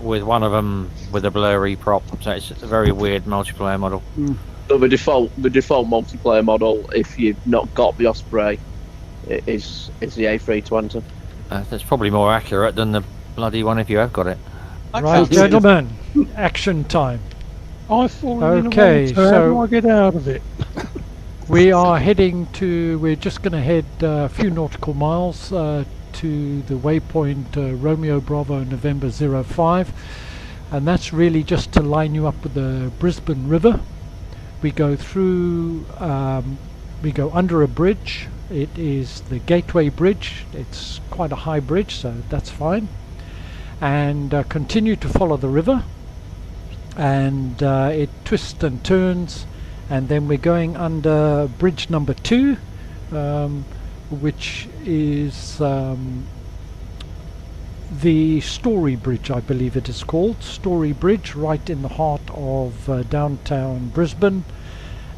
with one of them with a blurry prop. So it's a very weird multiplayer model. So the default multiplayer model, if you've not got the Osprey, is the A320. That's probably more accurate than the bloody one if you have got it. Right, gentlemen, action time. I've fallen Okay, in the water. How do I get out of it? We're just going to head a few nautical miles to the waypoint Romeo Bravo November 05, and that's really just to line you up with the Brisbane River. We go through, we go under a bridge. It is the Gateway Bridge. It's quite a high bridge, so that's fine. And continue to follow the river, and it twists and turns, and then we're going under bridge number 2, which is the Story Bridge, I believe it is called. Story Bridge, right in the heart of downtown Brisbane,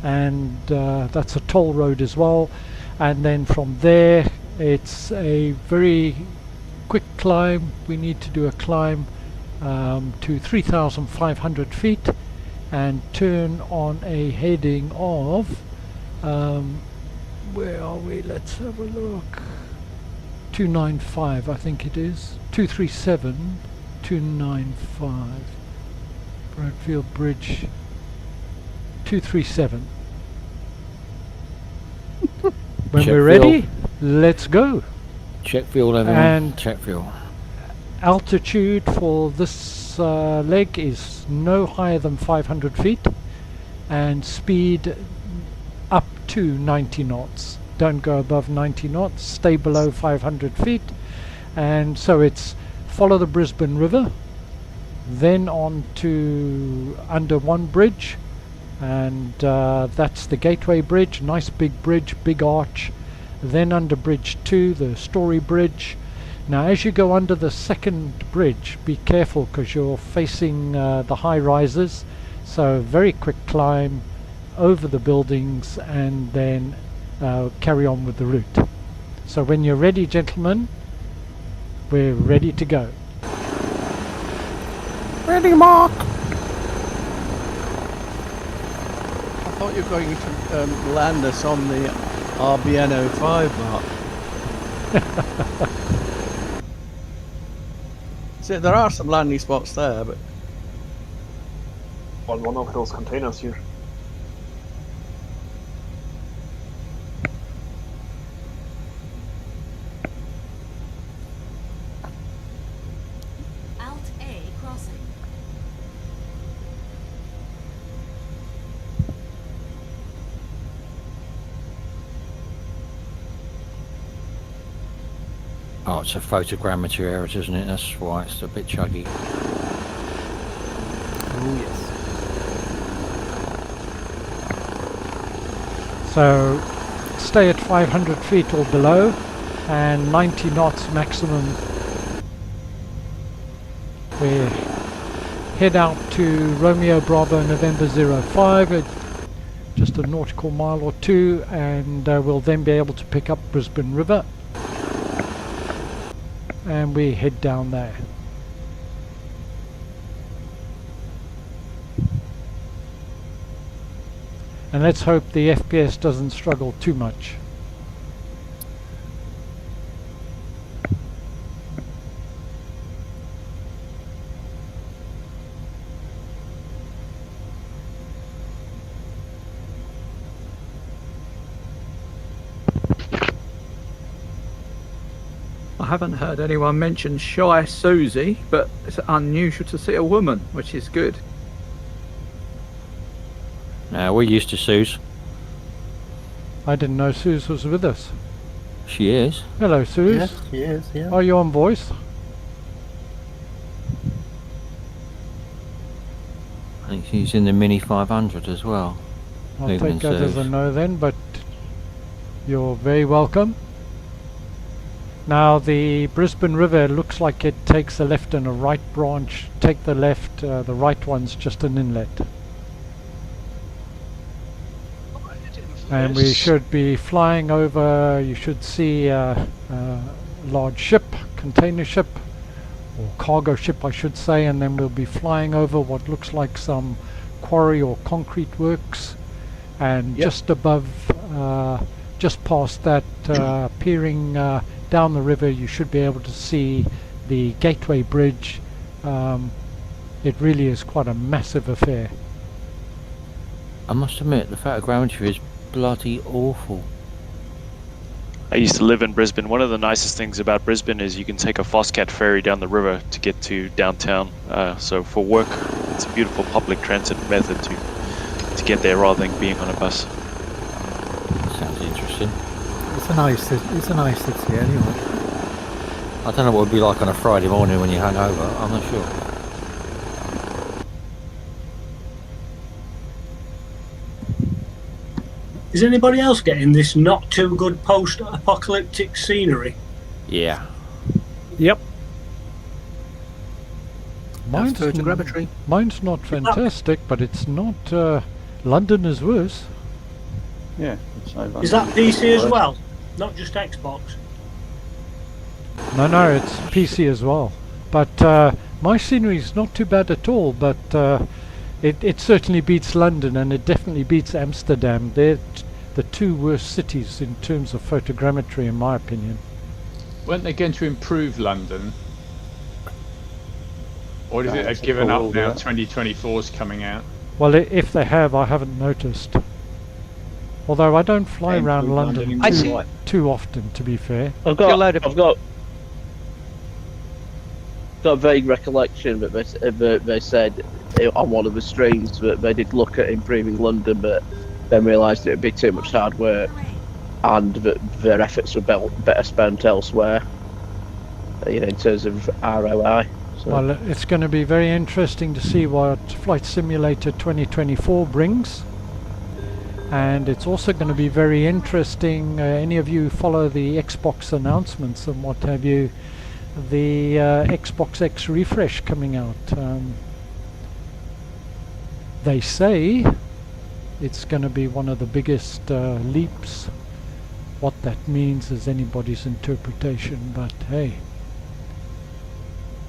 and that's a toll road as well. And then from there it's a very quick climb. We need to do a climb to 3,500 feet and turn on a heading of where are we? Let's have a look. 295, I think it is. 237, 295. Bradfield Bridge, 237. When Check we're ready, let's go. Check fuel, everyone. And check fuel. Altitude for this leg is no higher than 500 feet, and speed up to 90 knots. Don't go above 90 knots, stay below 500 feet. And so it's follow the Brisbane River, then on to under one bridge, and that's the Gateway Bridge, nice big bridge, big arch. Then under bridge 2, the Story Bridge. Now as you go under the second bridge, be careful because you're facing the high rises, so very quick climb over the buildings and then carry on with the route. So when you're ready, gentlemen, we're ready to go. Ready, Mark. I thought you were going to land us on the RBN 05, Mark. See, there are some landing spots there, but On one of those containers here. Alt A crossing. Oh, it's a photogrammetry error, isn't it? That's why it's a bit chuggy. Oh yes. So stay at 500 feet or below and 90 knots maximum. We head out to Romeo Bravo November 05, just a nautical mile or two, and we'll then be able to pick up Brisbane River. and we head down there. And let's hope the FPS doesn't struggle too much. I haven't heard anyone mention Shy Susie, but it's unusual to see a woman, which is good. We're used to Suze. I didn't know Suze was with us. She is. Hello, Suze. Yes, she is, yeah. Are you on voice? I think she's in the Mini 500 as well. I'll take that as a no then, but you're very welcome. Now the Brisbane River looks like it takes a left and a right branch. Take the left, the right one's just an inlet. And we should be flying over, you should see a large ship, container ship, or cargo ship I should say, and then we'll be flying over what looks like some quarry or concrete works, and just above, just past that, peering down the river, you should be able to see the Gateway Bridge. It really is quite a massive affair. I must admit, the photogrammetry is bloody awful. I used to live in Brisbane. One of the nicest things about Brisbane is you can take a Foscat ferry down the river to get to downtown. So for work, it's a beautiful public transit method to get there rather than being on a bus. Sounds interesting. It's a nice city anyway. I don't know what it would be like on a Friday morning when you're hungover. I'm not sure. Is anybody else getting this not too good post-apocalyptic scenery? Yeah. Yep. Mine's not fantastic, but it's not. London is worse. Yeah. Is that PC as well? Not just Xbox? No, it's PC as well. But my scenery is not too bad at all, but it certainly beats London, and it definitely beats Amsterdam. They're the two worst cities in terms of photogrammetry, in my opinion. Weren't they going to improve London? Or is it given up now? 2024's coming out. Well, if they have, I haven't noticed. Although I don't fly around London too often, to be fair. I've got a vague recollection that they said on one of the streams that they did look at improving London, but then realised it would be too much hard work and that their efforts were better spent elsewhere, in terms of ROI. So. Well, it's going to be very interesting to see what Flight Simulator 2024 brings. And it's also going to be very interesting, any of you follow the Xbox announcements and what have you, the Xbox X refresh coming out. They say it's going to be one of the biggest leaps. What that means is anybody's interpretation, but hey.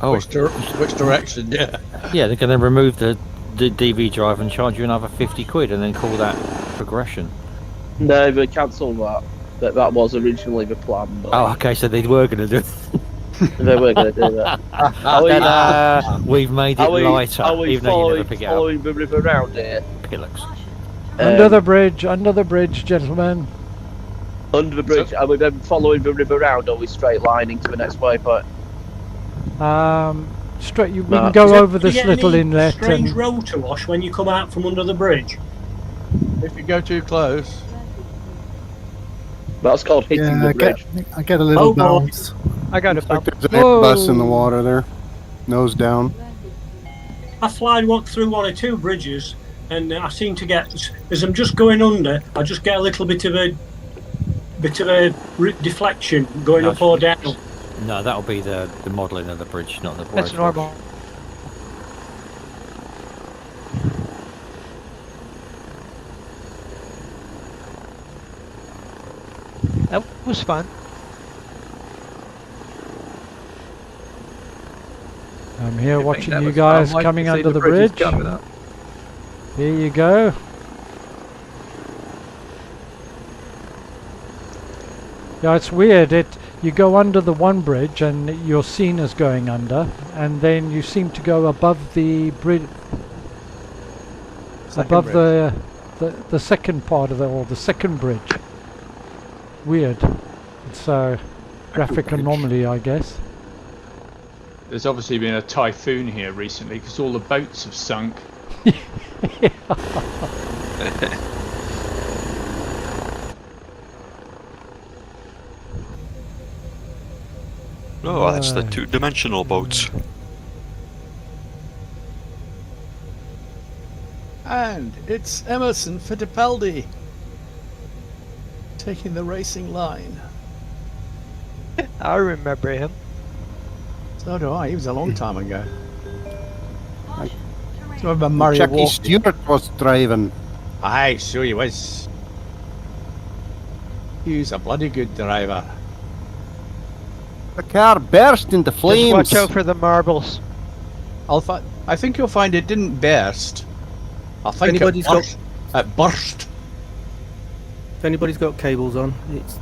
Oh, which direction? Yeah. Yeah, they're going to remove the DV drive and charge you another 50 quid and then call that progression. No, they cancelled that. That was originally the plan. Oh, okay, so they were going to do it. They were going to do that. We've made it lighter, even though you never pick it up. Following the river around here. Pillocks. Under the bridge, gentlemen. Under the bridge. Are we then following the river round, or are we straight lining to the next waypoint? Straight. We can go over this little inlet. Strange rotor wash when you come out from under the bridge. If you go too close. That's called hitting the bridge. I get a little bounce. I got a bounce. There's an bus in the water there, nose down. I walk through one or two bridges, and I seem to get, as I'm just going under, I just get a little bit of a deflection going up or down. No, that'll be the modelling of the bridge, not the bridge. That's normal. That was fun. I'm here watching you guys coming under the bridge. Here you go. Yeah, it's weird. You go under the one bridge and you're seen as going under, and then you seem to go above the bridge, above the second part of the second bridge. Weird. It's a graphic anomaly, I guess. There's obviously been a typhoon here recently because all the boats have sunk. Oh, that's the two-dimensional boats. And it's Emerson Fittipaldi taking the racing line. I remember him. So do I. He was a long time ago. So remember Mario Jackie Walker. Stewart was driving. Aye, sure he was. He was a bloody good driver. The car burst into flames. Just watch out for the marbles. I think you'll find it didn't burst. I think it burst. If anybody's got cables on,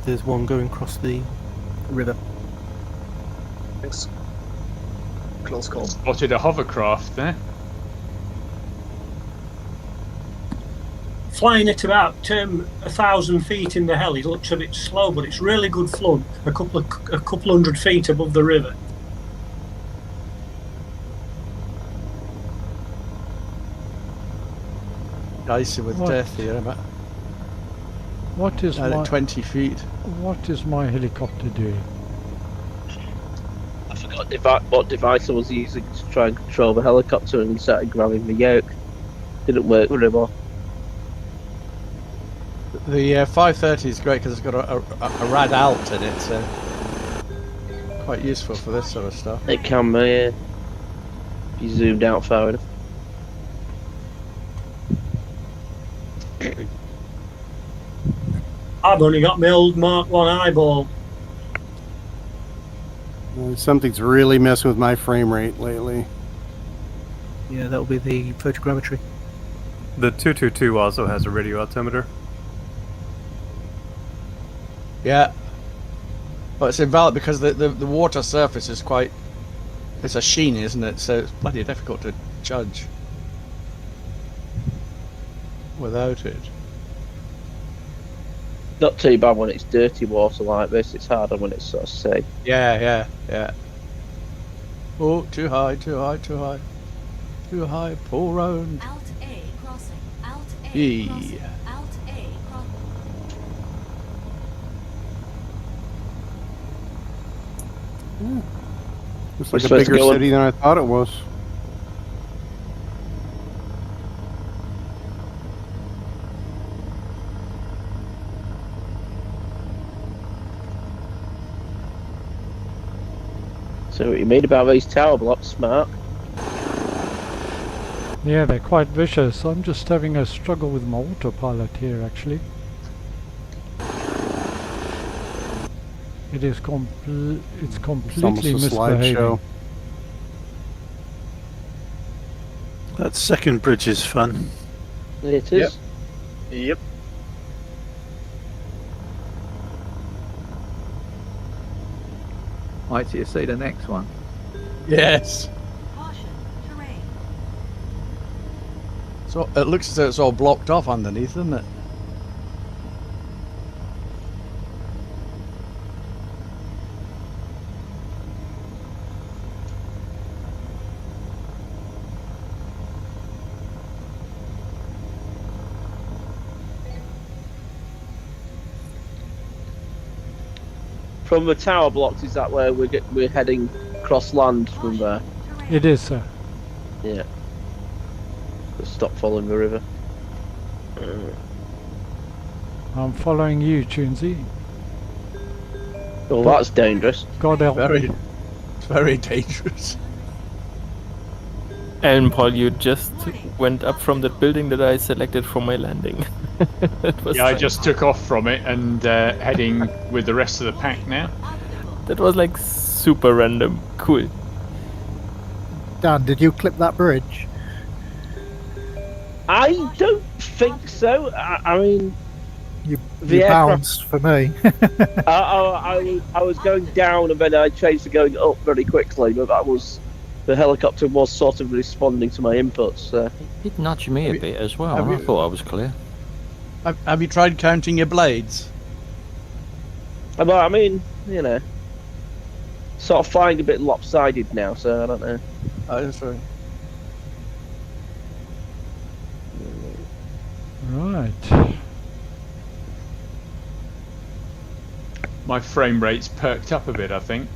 there's one going across the river. Thanks. Close call. Spotted a hovercraft there. Flying at about 1,000 feet in the heli looks a bit slow, but it's really good flood. A couple hundred feet above the river. Dicey with death here, about. What is my 20 feet? What is my helicopter doing? I forgot what device I was using to try and control the helicopter, and started grabbing the yoke. Didn't work anymore. The 530 is great because it's got a rad alt in it, so quite useful for this sort of stuff. It can be, if you zoomed out far enough. I've only got my old Mark 1 eyeball. Something's really messing with my frame rate lately. Yeah, that'll be the photogrammetry. The 222 also has a radio altimeter. Yeah, but it's invalid because the water surface is it's a sheen, isn't it? So it's bloody difficult to judge without it. Not too bad when it's dirty water like this. It's harder when it's sort of safe. Yeah. Oh, too high. Pull round. Alt A crossing. Alt A E. crossing. Alt A crossing. Looks like a bigger city than I thought it was. So what you mean about these tower blocks, Mark? Yeah, they're quite vicious. I'm just having a struggle with my autopilot here, actually. It is it's completely misbehaving. That second bridge is fun. It is. Yep. Wait till you see the next one. Yes. Caution. Terrain. So it looks as though it's all blocked off underneath, doesn't it? From the tower blocks, is that where we're heading cross land from there? It is, sir. Yeah. Just stop following the river. I'm following you, Tunesy. Well, that's dangerous. God help me. It's very dangerous. And Paul, you just went up from that building that I selected for my landing. Yeah, I just took off from it and heading with the rest of the pack now. That was like super random. Cool. Dan, did you clip that bridge? I don't think so. I mean, You the aircraft. bounced for me. I was going down and then I changed to going up very quickly, but the helicopter was sort of responding to my inputs. It did nudge me a bit as well, and I thought I was clear. Have you tried counting your blades? But I mean, you know, sort of flying a bit lopsided now, so I don't know. Oh, that's right. Right. My frame rate's perked up a bit, I think.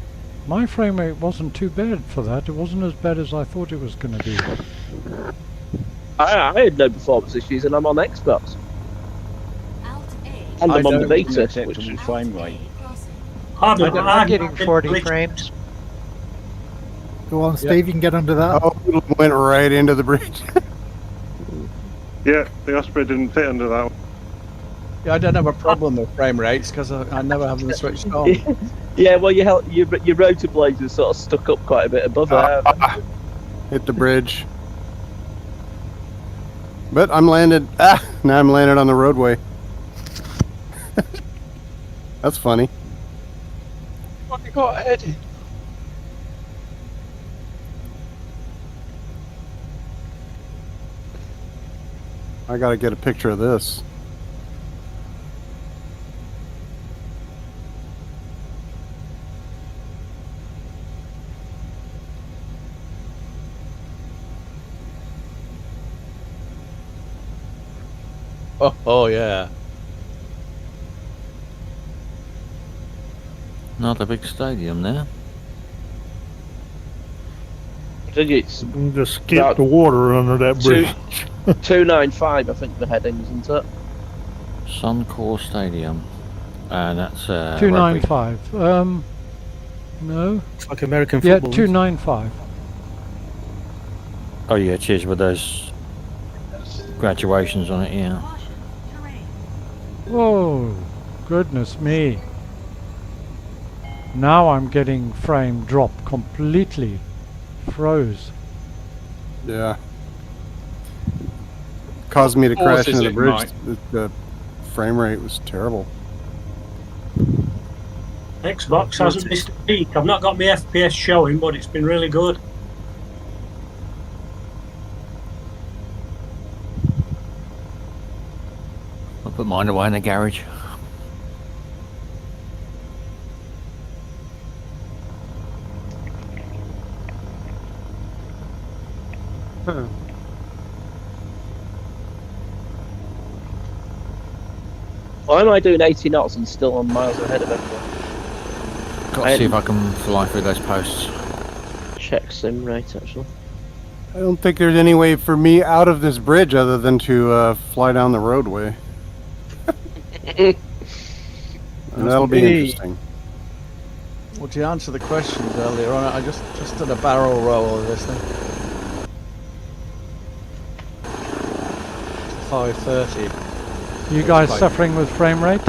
My frame rate wasn't too bad for that. It wasn't as bad as I thought it was going to be. I had no performance issues, and I'm on Xbox. And I'm on the beta. Frame rate. I'm getting 40 frames. Go on, Steve, you can get under that. Oh, it went right into the bridge. Yeah, the Osprey didn't fit under that one. Yeah, I don't have a problem with frame rates because I never have them switched on. Yeah, well, your rotor blades are sort of stuck up quite a bit above there. Hit the bridge. But I'm landed. Now I'm landed on the roadway. That's funny. Oh my God. I gotta get a picture of this. Oh yeah. Another big stadium there. I think it's just skip the water under that bridge. 295, I think the heading, isn't it? Suncore Stadium. And that's 295. No. It's like American Yeah, football. 295. Oh yeah, cheers with those graduations on it, yeah. Oh, goodness me. Now I'm getting frame drop completely. Froze. Yeah. Caused me to crash into the bridge. Mike? The frame rate was terrible. Xbox hasn't missed a beat. I've not got my FPS showing, but it's been really good. I'll put mine away in the garage. Why am I doing 80 knots and still on miles ahead of everyone? Got to see if I can fly through those posts. Check sim rate, actually. I don't think there's any way for me out of this bridge other than to fly down the roadway. And that'll be interesting. Well, to answer the questions earlier on, I just did a barrel roll of this thing. 530. You guys suffering with frame rate?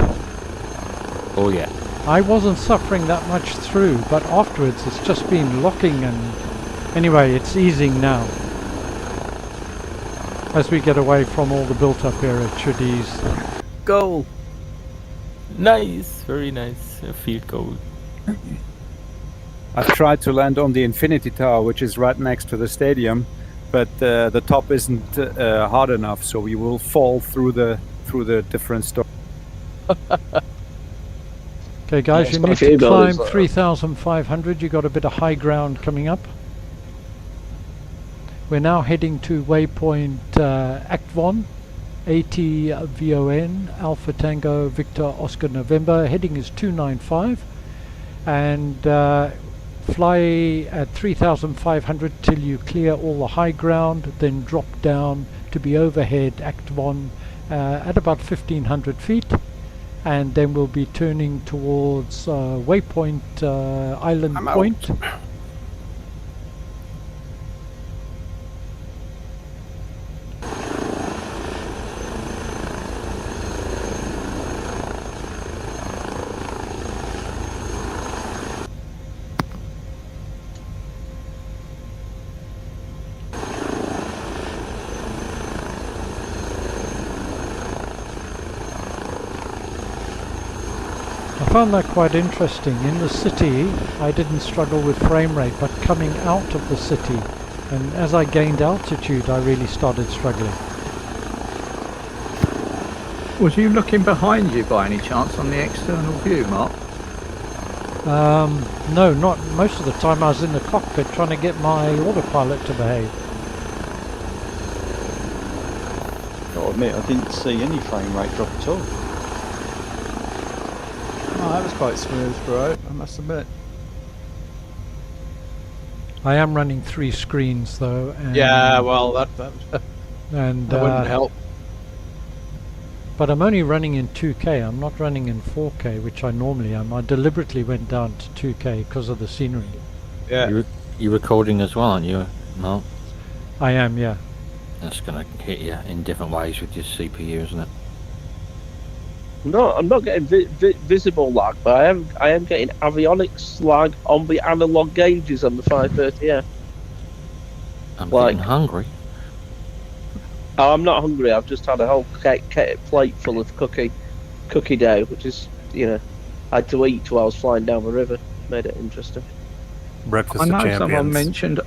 Oh yeah. I wasn't suffering that much through, but afterwards it's just been locking and... Anyway, it's easing now. As we get away from all the built-up here, it should ease. Goal! Nice, very nice. A field goal. I've tried to land on the Infinity Tower, which is right next to the stadium, but the top isn't hard enough, so we will fall through the different stories. Okay, guys, you need to climb 3,500. You got a bit of high ground coming up. We're now heading to waypoint Actvon, ATVON, Alpha Tango Victor Oscar November. Heading is 295, and fly at 3,500 till you clear all the high ground, then drop down to be overhead Actvon at about 1,500 feet, and then we'll be turning towards waypoint Island Point. found that quite interesting. In the city, I didn't struggle with frame rate, but coming out of the city, and as I gained altitude, I really started struggling. Was you looking behind you by any chance on the external view, Mark? No, not most of the time. I was in the cockpit trying to get my autopilot to behave. I'll admit, I didn't see any frame rate drop at all. Oh, that was quite smooth throughout, I must admit. I am running 3 screens though. And Yeah, well, that and that wouldn't help. But I'm only running in 2K. I'm not running in 4K, which I normally am. I deliberately went down to 2K because of the scenery. Yeah. You're recording as well, aren't you, Mark? I am, yeah. That's going to hit you in different ways with your CPU, isn't it? No, I'm not getting visible lag, but I am getting avionics lag on the analog gauges on the 530F. I'm getting hungry. Oh, I'm not hungry. I've just had a whole plate full of cookie dough, which is, I had to eat while I was flying down the river. Made it interesting. Breakfast I know of champions. someone mentioned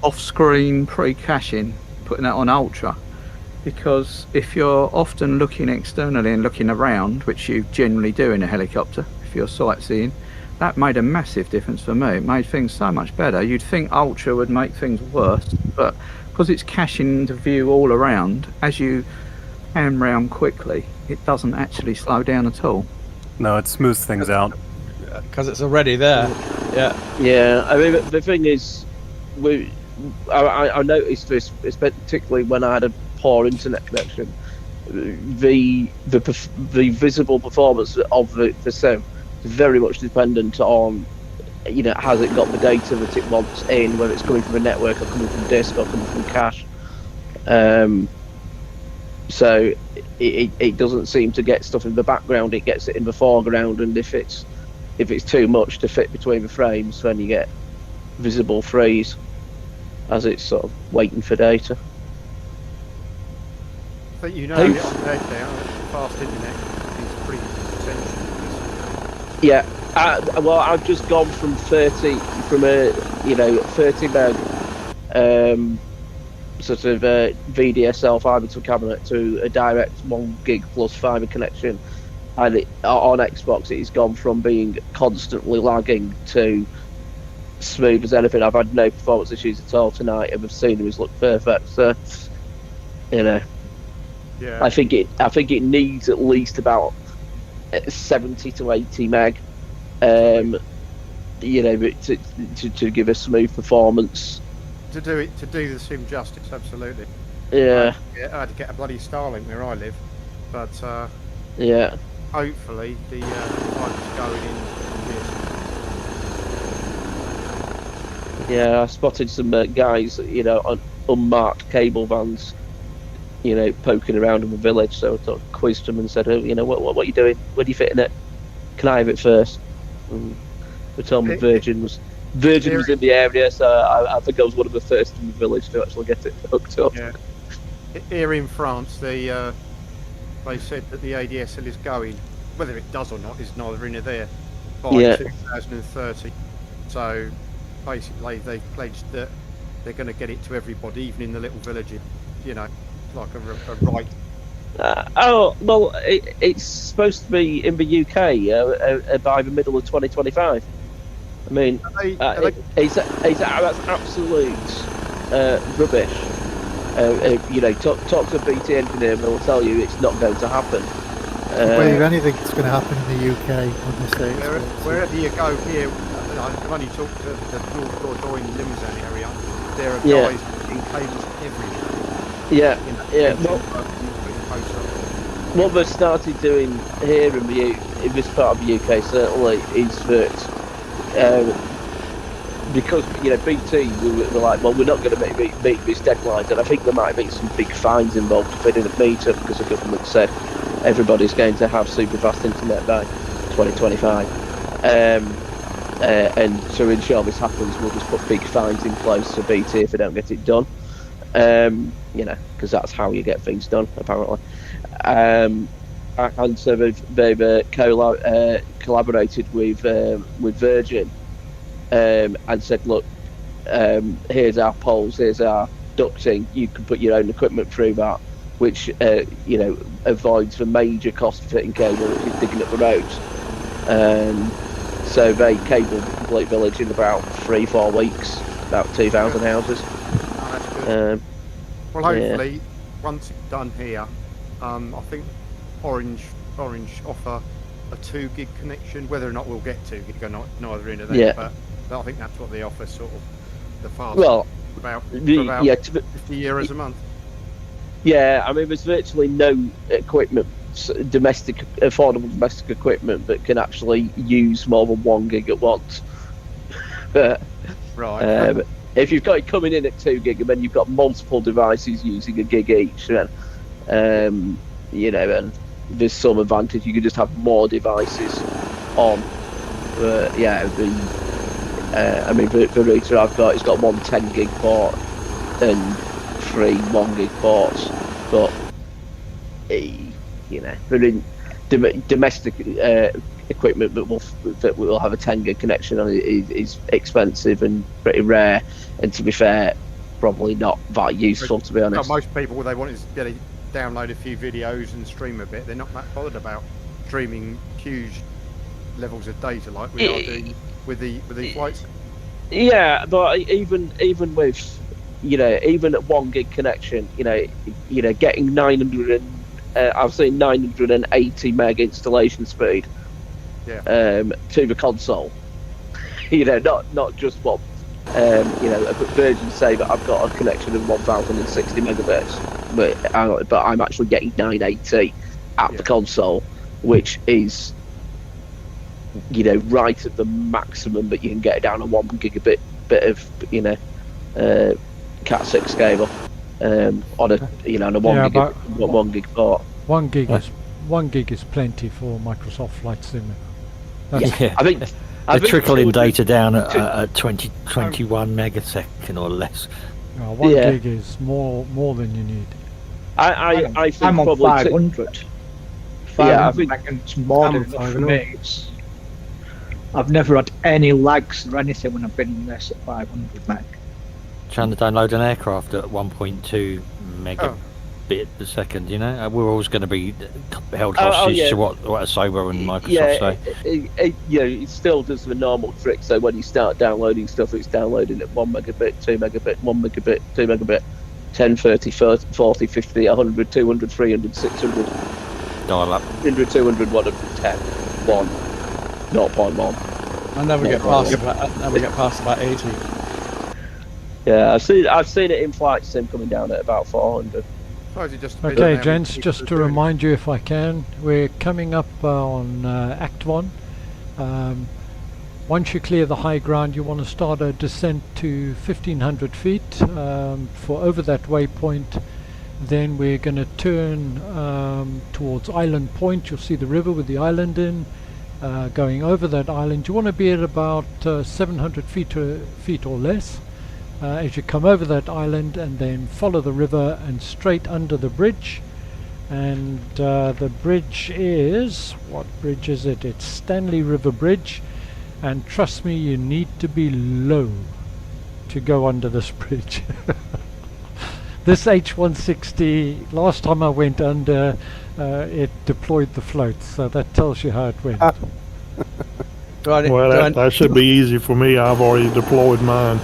off-screen pre-caching, putting that on ultra, because if you're often looking externally and looking around, which you generally do in a helicopter, if you're sightseeing, that made a massive difference for me. It made things so much better. You'd think ultra would make things worse, but because it's caching the view all around, as you pan round quickly, it doesn't actually slow down at all. No, it smooths things out. Because it's already there. Yeah. Yeah, I mean, the thing is, I noticed this, particularly when I had a poor internet connection. The visible performance of the sim is very much dependent on, has it got the data that it wants in, whether it's coming from a network or coming from disk or coming from cache. So it doesn't seem to get stuff in the background; it gets it in the foreground. And if it's too much to fit between the frames, then you get visible freeze as it's sort of waiting for data. But the fast internet is pretty essential. Yeah. Well, I've just gone from 30 meg sort of VDSL fibre to cabinet to a direct 1 gig plus fibre connection, and on Xbox it's gone from being constantly lagging to smooth as anything. I've had no performance issues at all tonight, and the scenery's look perfect. So, yeah. I think it needs at least about 70 to 80 meg. To give a smooth performance. To do the sim justice, absolutely. Yeah. I had to get a bloody Starlink where I live, but yeah. Hopefully the fiber's going in. Yeah, I spotted some guys, on unmarked cable vans, poking around in the village. So I sort of quizzed them and said, what are you doing? Where are you fitting it? Can I have it first? They told me Virgin was in the area, so I think I was one of the first in the village to actually get it hooked up. Yeah. Here in France, they said that the ADSL is going. Whether it does or not is neither here nor there. By 2030. So basically, they've pledged that they're going to get it to everybody, even in the little villages. Like a right. It's supposed to be in the UK by the middle of 2025. I mean, that's absolute rubbish. Talk to a BT engineer and they'll tell you it's not going to happen. I believe anything's going to happen in the UK, honestly. Wherever you go here, I've only talked to the North Dordogne Limousin area. There are guys in cables everywhere. What they've started doing here in this part of the UK certainly is that because BT were like, well, we're not going to meet these deadlines, and I think there might be some big fines involved if they didn't meet them, because the government said everybody's going to have super fast internet by 2025, and to ensure this happens, we'll just put big fines in place for BT if they don't get it done. Because that's how you get things done, apparently. And so they've collaborated with Virgin and said, look, here's our poles, here's our ducting. You can put your own equipment through that, which avoids the major cost of fitting cable, which is digging up the roads. So they cabled the complete village in about 3-4 weeks, about 2,000 houses. Oh, that's good. Well, hopefully, once it's done here, I think Orange offer a 2 gig connection. Whether or not we'll get 2 gig or not, neither into that. But I think that's what they offer, sort of the fast. Well, about 50 euros a month. Yeah, I mean, there's virtually no equipment, affordable domestic equipment that can actually use more than 1 gig at once. Right. If you've got it coming in at 2 gig and then you've got multiple devices using a gig each, then and there's some advantage. You can just have more devices on. But the router I've got, it's got 1 10 gig port and 3 1 gig ports, but they're in domestic equipment that will have a 10 gig connection on it is expensive and pretty rare, and to be fair, probably not that useful, to be honest. Most people, what they want is get download a few videos and stream a bit. They're not that bothered about streaming huge levels of data like we are doing with the flights. Yeah, but even with even at 1 gig connection, getting 900 I've seen 980 meg installation speed to the console. Not just what Virgin say that I've got a connection of 1060 megabits, but I'm actually getting 980 at the console, which is right at the maximum that you can get down a 1 gigabit bit of Cat 6 cable on a on a 1 gig port. 1 gig is plenty for Microsoft Flight Sim. I think they're trickling data down at 21 megasecond or less. 1 gig is more than you need. I think I'm on probably 500. 500 megabytes more than enough for me. I've never had any lags or anything when I've been in this at 500 meg. Trying to download an aircraft at 1.2 megabit per second, we're always going to be held hostage to what Asobo and Microsoft say. It still does the normal trick. So when you start downloading stuff, it's downloading at 1 megabit, 2 megabit, 1 megabit, 2 megabit, 10, 30, 40, 50, 100, 200, 300, 600. Dial up. 100, 200, 110, 1, 0.1. I never get past about 80. Yeah, I've seen it in Flight Sim coming down at about 400. Okay, gents, just to remind you, if I can, we're coming up on Act 1. Once you clear the high ground, you want to start a descent to 1,500 feet for over that waypoint. Then we're going to turn towards Island Point. You'll see the river with the island in. Going over that island, you want to be at about 700 feet or less. As you come over that island, and then follow the river and straight under the bridge. And the bridge is, what bridge is it? It's Stanley River Bridge, and trust me, you need to be low to go under this bridge. This H160, last time I went under, it deployed the floats, so that tells you how it went. That should be easy for me. I've already deployed mine.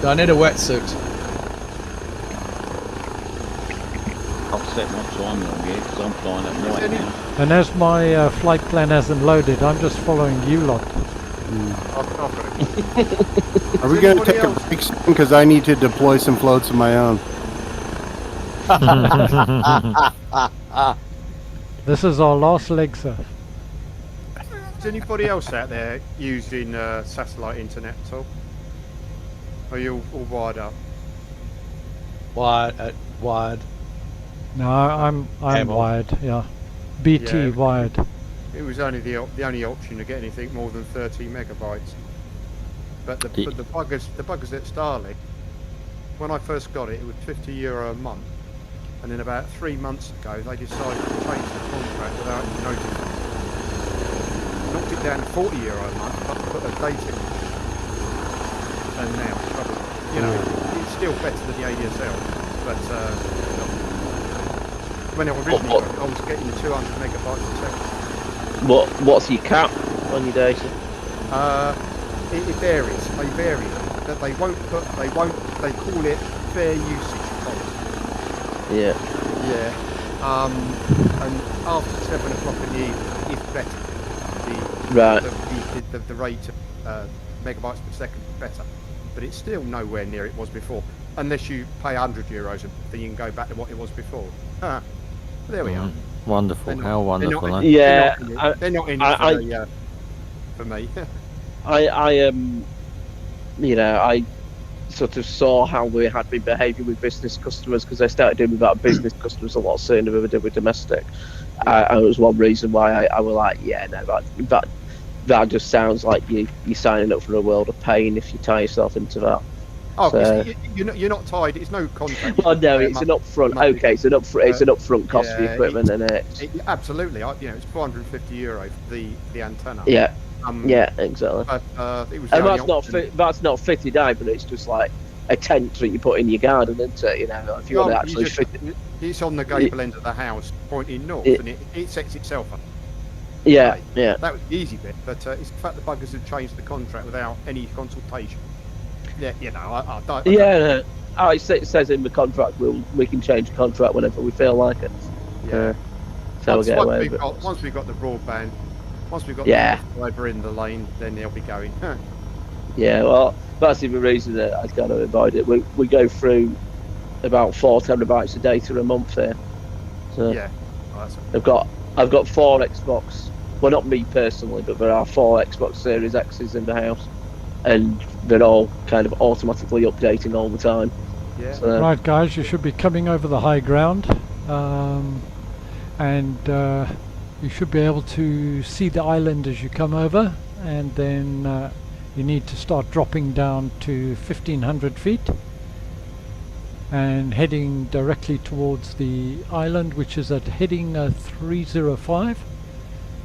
Do I need a wetsuit? I'll set my time on here because I'm flying at night now. And as my flight plan hasn't loaded, I'm just following you lot. Are we going to take a break soon? Because I need to deploy some floats of my own. This is our last leg, sir. Is anybody else out there using satellite internet at all? Are you all wired up? Wired. No, I'm wired. Yeah, BT wired. It was only the only option to get anything more than 30 megabytes. But the buggers at Starlink, when I first got it, it was €50 a month, and then about 3 months ago they decided to change the contract without notice. dropped it down to €40 a month, but put a date in. And now, you know, it's still better than the ADSL, but when I originally got it, I was getting 200 megabytes a second. What's your cap on your data? It varies. They vary. That they call it fair usage policy. Yeah. Yeah. And after 7 o'clock in the evening, it's better. The rate of megabytes per second is better, but it's still nowhere near it was before. Unless you pay €100, then you can go back to what it was before. There we are. Wonderful. How wonderful. They're not in it for me. I sort of saw how we had been behaving with business customers, because I started doing without business customers a lot sooner than we did with domestic. And it was one reason why I was like, that just sounds like you're signing up for a world of pain if you tie yourself into that. Oh, so, you're not tied. It's no contract. Oh no, it's an upfront. Okay, it's an upfront cost for the equipment, and absolutely. It's €450 for the antenna. Yeah. Yeah, exactly. But, it was and that's not fitted out, but it's just like a tent that you put in your garden, isn't it? You know, if you want to actually fit it. It's on the gable end of the house, pointing north, and it sets itself up. Yeah. That was the easy bit, but it's the fact the buggers had changed the contract without any consultation. Yeah, you know, it says in the contract we can change the contract whenever we feel like it. Yeah. So we'll get away with it. Once we've got the broadband, once we've got the fibre in the lane, then they'll be going. Yeah, well, that's the reason that I kind of avoid it. We go through about 4 terabytes of data a month here. So yeah. I've got 4 Xbox. Well, not me personally, but there are 4 Xbox Series X's in the house, and they're all kind of automatically updating all the time. Yeah. So, right, guys, you should be coming over the high ground, and you should be able to see the island as you come over, and then you need to start dropping down to 1,500 feet and heading directly towards the island, which is at heading 305,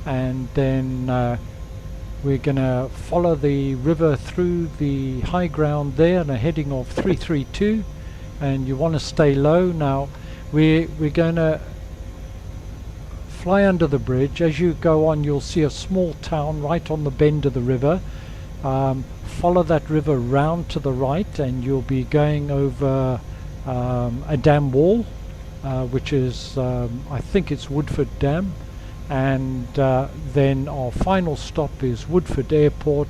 and then we're going to follow the river through the high ground there and a heading of 332, and you want to stay low. Now we're going to fly under the bridge. As you go on, you'll see a small town right on the bend of the river. Follow that river round to the right, and you'll be going over a dam wall, which is I think it's Woodford Dam, and then our final stop is Woodford Airport,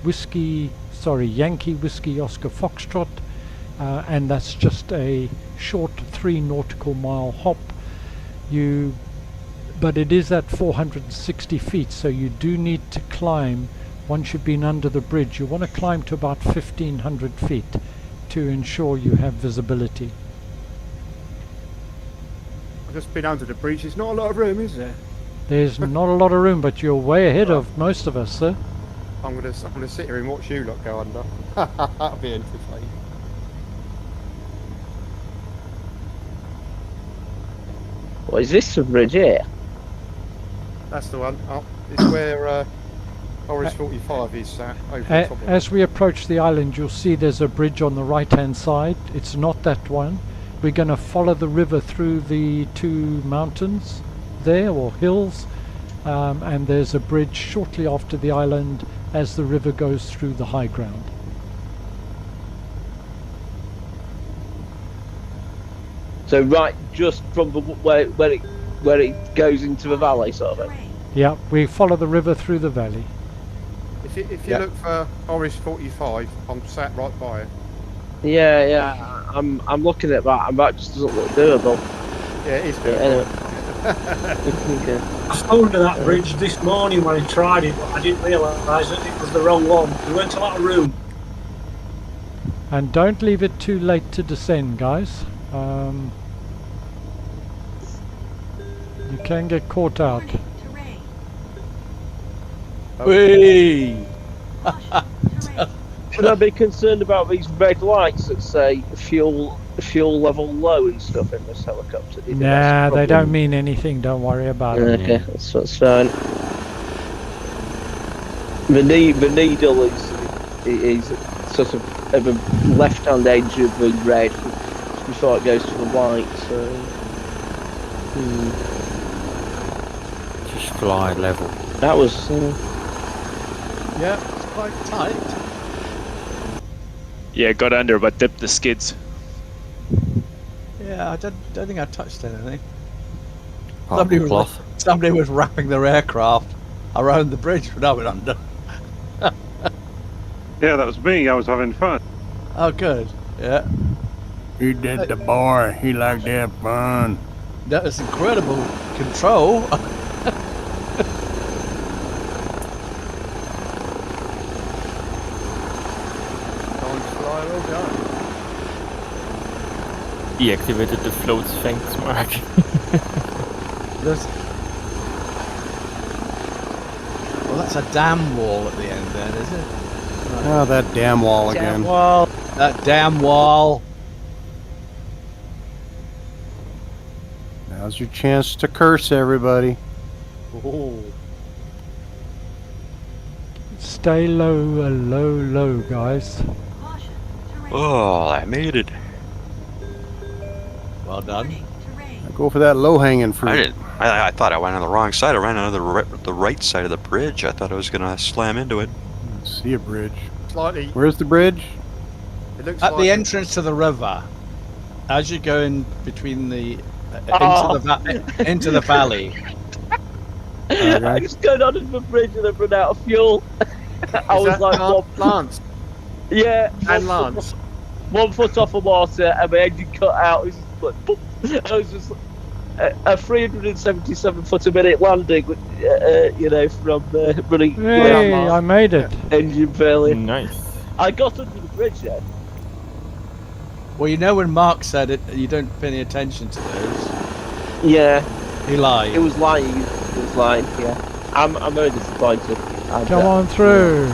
Yankee Whiskey Oscar Foxtrot, and that's just a short 3 nautical mile hop. But it is at 460 feet, so you do need to climb. Once you've been under the bridge, you want to climb to about 1,500 feet to ensure you have visibility. I've just been under the bridge. There's not a lot of room, is there? There's not a lot of room, but you're way ahead of most of us, sir. I'm gonna sit here and watch you lot go under. That'll be entertaining. What is this bridge here? That's the one. Oh, it's where Oris 45 is sat over the top of it. As we approach the island, you'll see there's a bridge on the right hand side. It's not that one. We're going to follow the river through the 2 mountains there, or hills, and there's a bridge shortly after the island as the river goes through the high ground. So right just from the, where it goes into the valley, sort of. Yeah, we follow the river through the valley. If you look for Oris 45, I'm sat right by it. Yeah, I'm looking at that, and that just doesn't look doable. Yeah, it is doable. Okay. I saw under that bridge this morning when I tried it, but I didn't realise that it was the wrong one. There weren't a lot of room. And don't leave it too late to descend, guys. You can get caught out. Whee! Should I be concerned about these red lights that say fuel level low and stuff in this helicopter? Nah, they don't mean anything. Don't worry about it. Okay, that's fine. The needle is sort of the left-hand edge of the red before it goes to the white. So just fly level. that was. Yeah, it's quite tight. Yeah, got under but dipped the skids. Yeah, I don't think I touched anything. Cloth. Somebody was wrapping their aircraft around the bridge when I went under. Yeah, that was me. I was having fun. Oh, good. Yeah. He did the boy. He liked to have fun. That was incredible control. He activated the floats, thanks, Mark. Well, that's a dam wall at the end then, is it? Oh, that damn wall again. Wall. That damn wall. Now's your chance to curse everybody. Oh. Stay low, guys. Oh, I made it. Well done. Go for that low-hanging fruit. I didn't. I thought I went on the wrong side. I ran on the right side of the bridge. I thought I was gonna slam into it. See a bridge. Slightly. Where's the bridge? It looks At like the entrance to the river, as you go in between the into the valley. I just going under the bridge and I've run out of fuel. I was like, Lance. Yeah, and Lance. 1 foot off the water and my engine cut out. It was just like, boop. I was just a 377 foot a minute landing, you know, from running. Hey, I made it. Engine failure. Nice. I got under the bridge then. Well, you know when Mark said it, you don't pay any attention to those. Yeah. He lied. It was lying. It was lying. Yeah. I'm very disappointed. Come on through.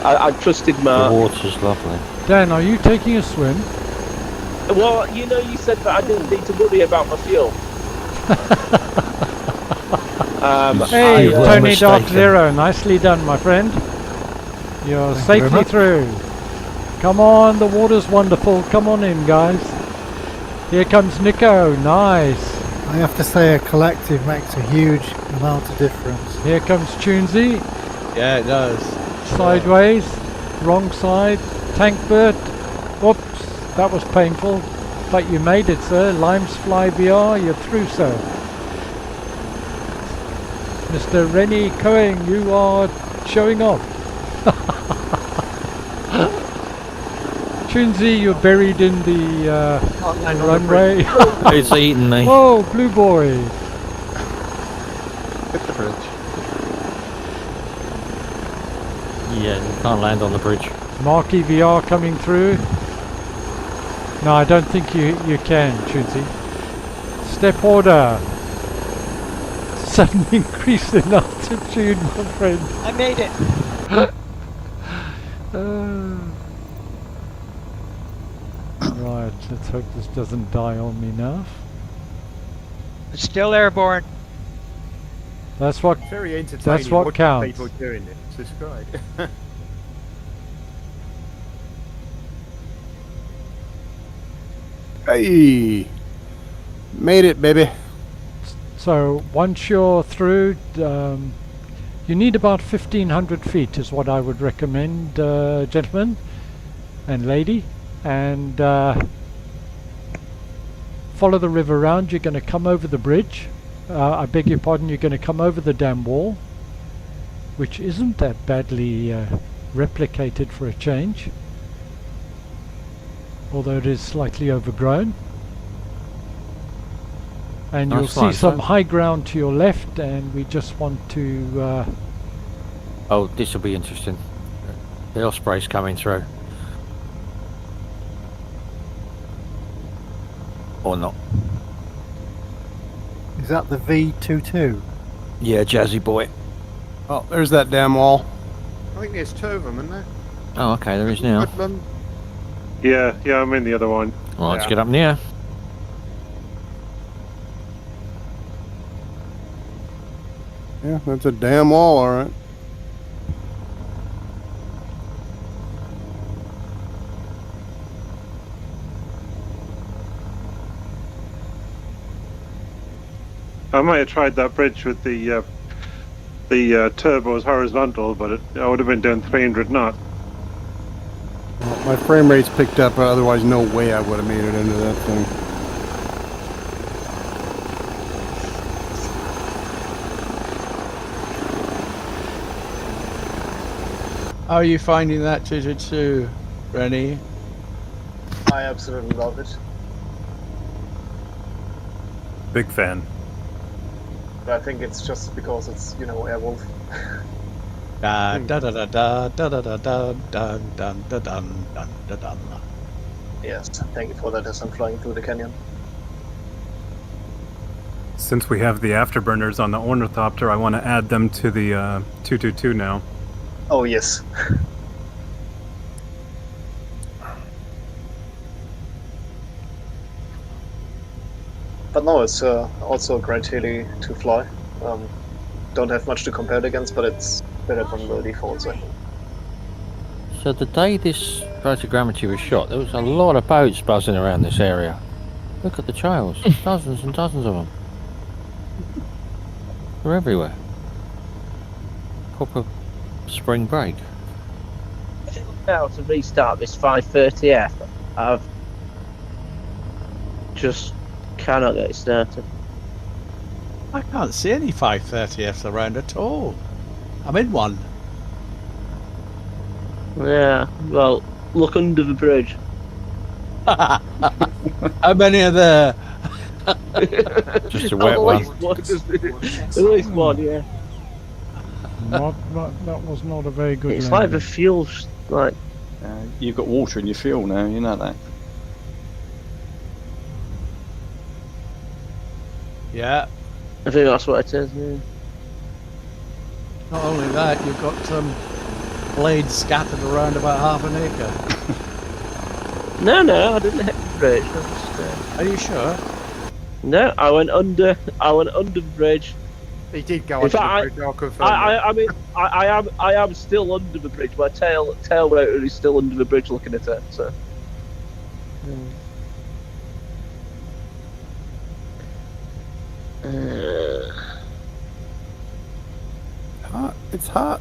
I trusted Mark. The water's lovely. Dan, are you taking a swim? Well, you know, you said that I didn't need to worry about my fuel. Hey, Tony Dark Zero, nicely done, my friend. You're safely through. Come on, the water's wonderful. Come on in, guys. Here comes Nico. Nice. I have to say, a collective makes a huge amount of difference. Here comes Tunesy. Yeah, it does. Sideways. Wrong side. Tank Bert. Whoops. That was painful. But you made it, sir. Limes Fly VR. You're through, sir. Mr. Rennie Cohen, you are showing off. Tunesy, you're buried in the runway. It's eating me. Oh, Blue Boy. Hit the bridge. Yeah, you can't land on the bridge. Marky VR coming through. No, I don't think you can, Tunesy. Step order. Sudden increase in altitude, my friend. I made it. Right, let's hope this doesn't die on me now. It's still airborne. That's what. Very entertaining. That's what counts. People doing it. It's great. Hey, made it, baby. So once you're through, you need about 1,500 feet is what I would recommend, gentlemen and lady. And follow the river round. You're going to come over the bridge. I beg your pardon, you're going to come over the dam wall, which isn't that badly replicated for a change, although it is slightly overgrown. And you'll see some high ground to your left, and we just want to... Oh, this will be interesting. The Osprey's coming through. Or not. Is that the V22? Yeah, Jazzy boy. Oh, there's that damn wall. I think there's two of them, isn't there? Oh, okay, there is now. Woodland. Yeah, I'm in the other one. Well, let's get up near. Yeah, that's a damn wall, all right. I might have tried that bridge with the turbos horizontal, but I would have been doing 300 knots. Well, my frame rate's picked up, but otherwise no way I would have made it into that thing. How are you finding that 222, Rennie? I absolutely love it. Big fan. But I think it's just because it's, Airwolf. Da da da da da da da da da da da da da da da. Yes, thank you for that as I'm flying through the canyon. Since we have the afterburners on the Ornithopter, I want to add them to the 222 now. Oh, yes. But no, it's also a great heli to fly. Don't have much to compare it against, but it's better than the defaults, I think. So the day this photogrammetry was shot, there was a lot of boats buzzing around this area. Look at the trails, dozens and dozens of them. They're everywhere. Proper spring break. Now to restart this 530F, I've just cannot get it started. I can't see any 530Fs around at all. I'm in one. Yeah, well, look under the bridge. How many are there? Just a wet one. At least one, yeah. That was not a very good It's landing. like the fuel, like... You've got water in your fuel now, you know that. Yeah. I think that's what it is, yeah. Not only that, you've got blades scattered around about half an acre. No, I didn't hit the bridge. Are you sure? No, I went under the bridge. He did go In under fact, the bridge, I'll confirm. I mean, I am still under the bridge. My tail rotor is still under the bridge looking at it, so. Hot. It's hot.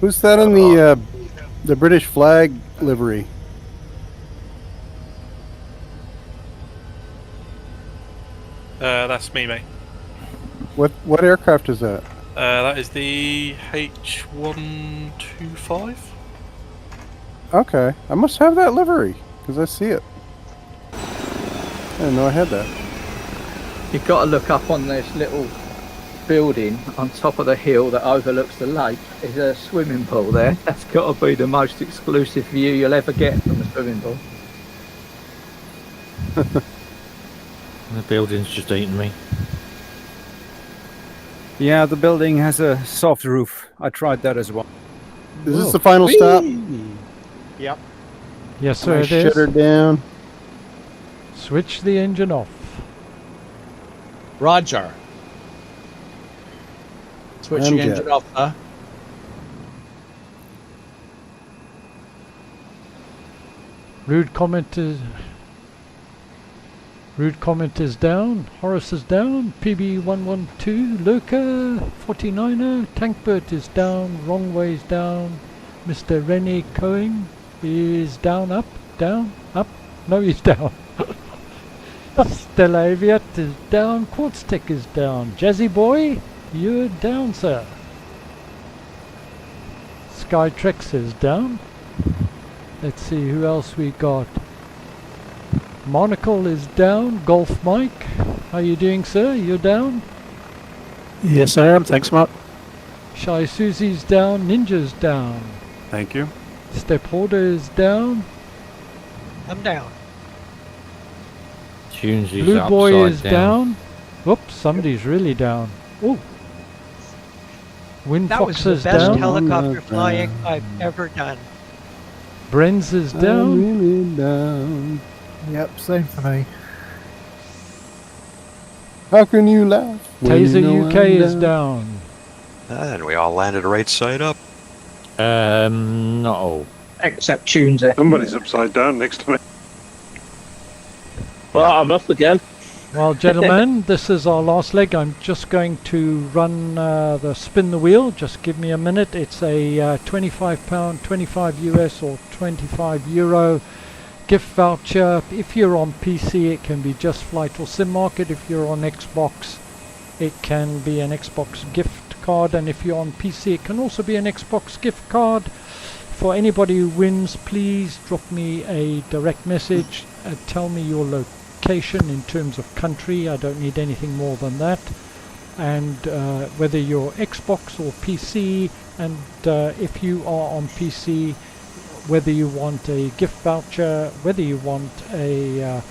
Who's that in the British flag livery? That's me, mate. What aircraft is that? That is the H125. Okay, I must have that livery because I see it. I didn't know I had that. You've got to look up on this little building on top of the hill that overlooks the lake. There's a swimming pool there. That's got to be the most exclusive view you'll ever get from a swimming pool. The building's just eaten me. Yeah, the building has a soft roof. I tried that as well. Is this the final stop? Yep. Yes, sir, I it is. shut her down. Switch the engine off. Roger. Switching Ramjet. engine off, huh? Rude comment is down. Horace is down. PB112. Lurker 49er. Tankbert is down. Wrong way's down. Mr. Rennie Coing is down. Up. Down. Up. No, he's down. Stella Aviat is down. Quartz Tech is down. Jazzy Boy, you're down, sir. Skytrex is down. Let's see who else we got. Monocle is down. Golf Mike, how you doing, sir? You're down. Yes, I am. Thanks, Mark. Shy Susie's down. Ninja's down. Thank you. Step Hoarder is down. I'm down. Tunesy's Blue Boy upside is down. Whoops, somebody's really down. Oh. Wind That Fox was the is best down. helicopter flying I've ever done. Brenz is down. I'm really down. Yep, same for me. How can you laugh? when Taser you know UK I'm is down. And we all landed right side up. Not all. Except Tunesy. Somebody's upside down next to me. Well, I'm off again. Well, gentlemen, this is our last leg. I'm just going to run the spin the wheel. Just give me a minute. It's a £25, 25 US or 25 euro gift voucher. If you're on PC, it can be Just Flight or Sim Market. If you're on Xbox, it can be an Xbox gift card. And if you're on PC, it can also be an Xbox gift card. For anybody who wins, please drop me a direct message. Tell me your location in terms of country. I don't need anything more than that. And whether you're Xbox or PC, and if you are on PC, whether you want a gift voucher, whether you want a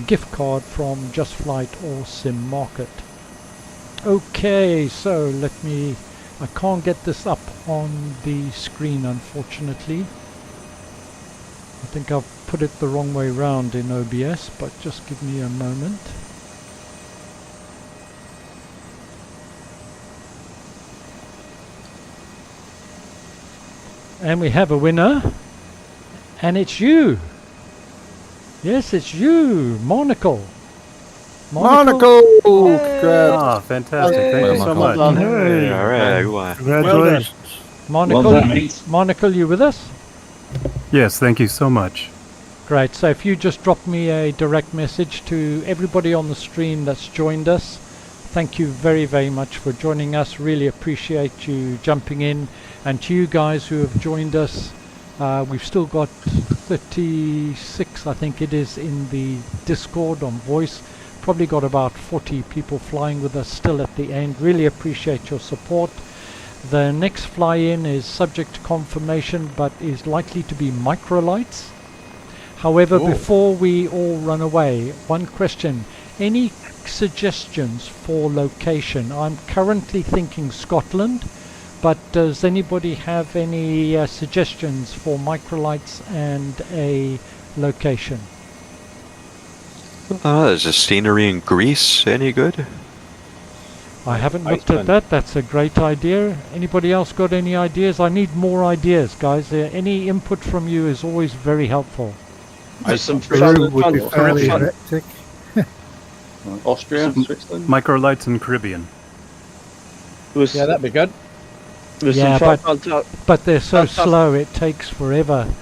gift card from Just Flight or Sim Market. Okay, so I can't get this up on the screen, unfortunately. I think I've put it the wrong way round in OBS, but just give me a moment. And we have a winner, and it's you. Yes, it's you, Monocle. Monocle! Congrats. Ah, fantastic. Thank you so much. Hey, all right. Congratulations. Monocle, you with us? Yes, thank you so much. Great. So if you just drop me a direct message to everybody on the stream that's joined us, thank you very, very much for joining us. Really appreciate you jumping in. And to you guys who have joined us, we've still got 36, I think it is, in the Discord on voice. Probably got about 40 people flying with us still at the end. Really appreciate your support. The next fly-in is subject to confirmation, but is likely to be microlights. However, before we all run away, one question. Any suggestions for location? I'm currently thinking Scotland, but does anybody have any suggestions for microlights and a location? Is the scenery in Greece any good? I haven't looked at that. That's a great idea. Anybody else got any ideas? I need more ideas, guys. Any input from you is always very helpful. Peru would be fairly hectic. Austria, Switzerland. Microlights in Caribbean. Yeah, that'd be good. Yeah, but they're so slow, it takes forever.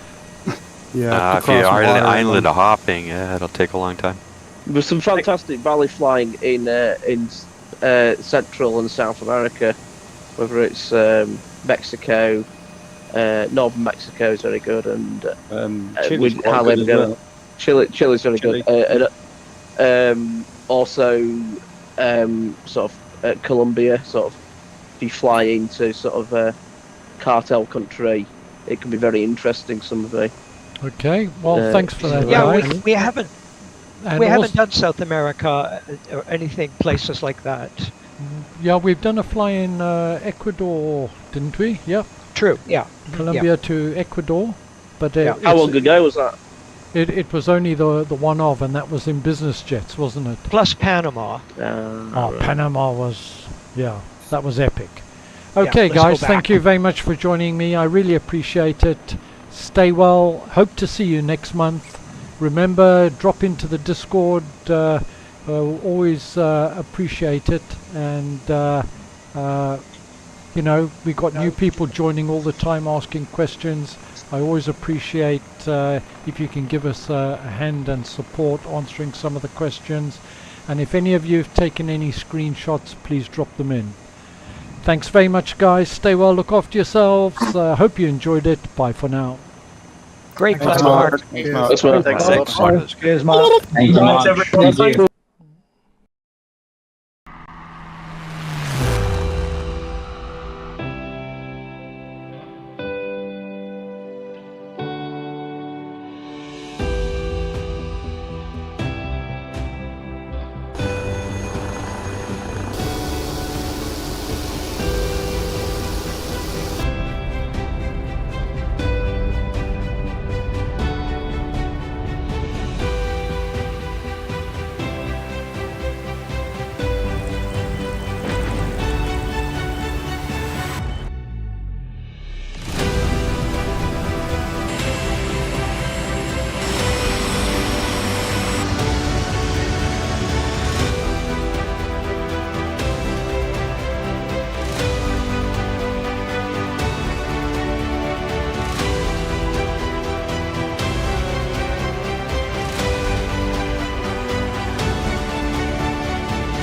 Yeah, if you're island hopping, yeah, it'll take a long time. There's some fantastic valley flying in Central and South America, whether it's Mexico, Northern Mexico is very good, and Chile's quite good as well. Chile's very good. Also, sort of Colombia, sort of, if you fly into sort of cartel country, it can be very interesting. Some of the. Okay, well, thanks for that. Yeah, guys. we haven't done South America or anything, places like that. Yeah, we've done a fly in Ecuador, didn't we? Yep. True. Yeah. Colombia to Ecuador, but how long ago was that? It was only the one of, and that was in business jets, wasn't it? Plus Panama. Right. Panama was, yeah, that was epic. Okay, guys, thank you very much for joining me. I really appreciate it. Stay well. Hope to see you next month. Remember, drop into the Discord. Always appreciate it. And you know, we got new people joining all the time, asking questions. I always appreciate if you can give us a hand and support answering some of the questions. And if any of you have taken any screenshots, please drop them in. Thanks very much, guys. Stay well. Look after yourselves. Hope you enjoyed it. Bye for now. Great class, Mark. Thanks, Mark. Thanks, Mark. Cheers, Mark. Thank you, Mark.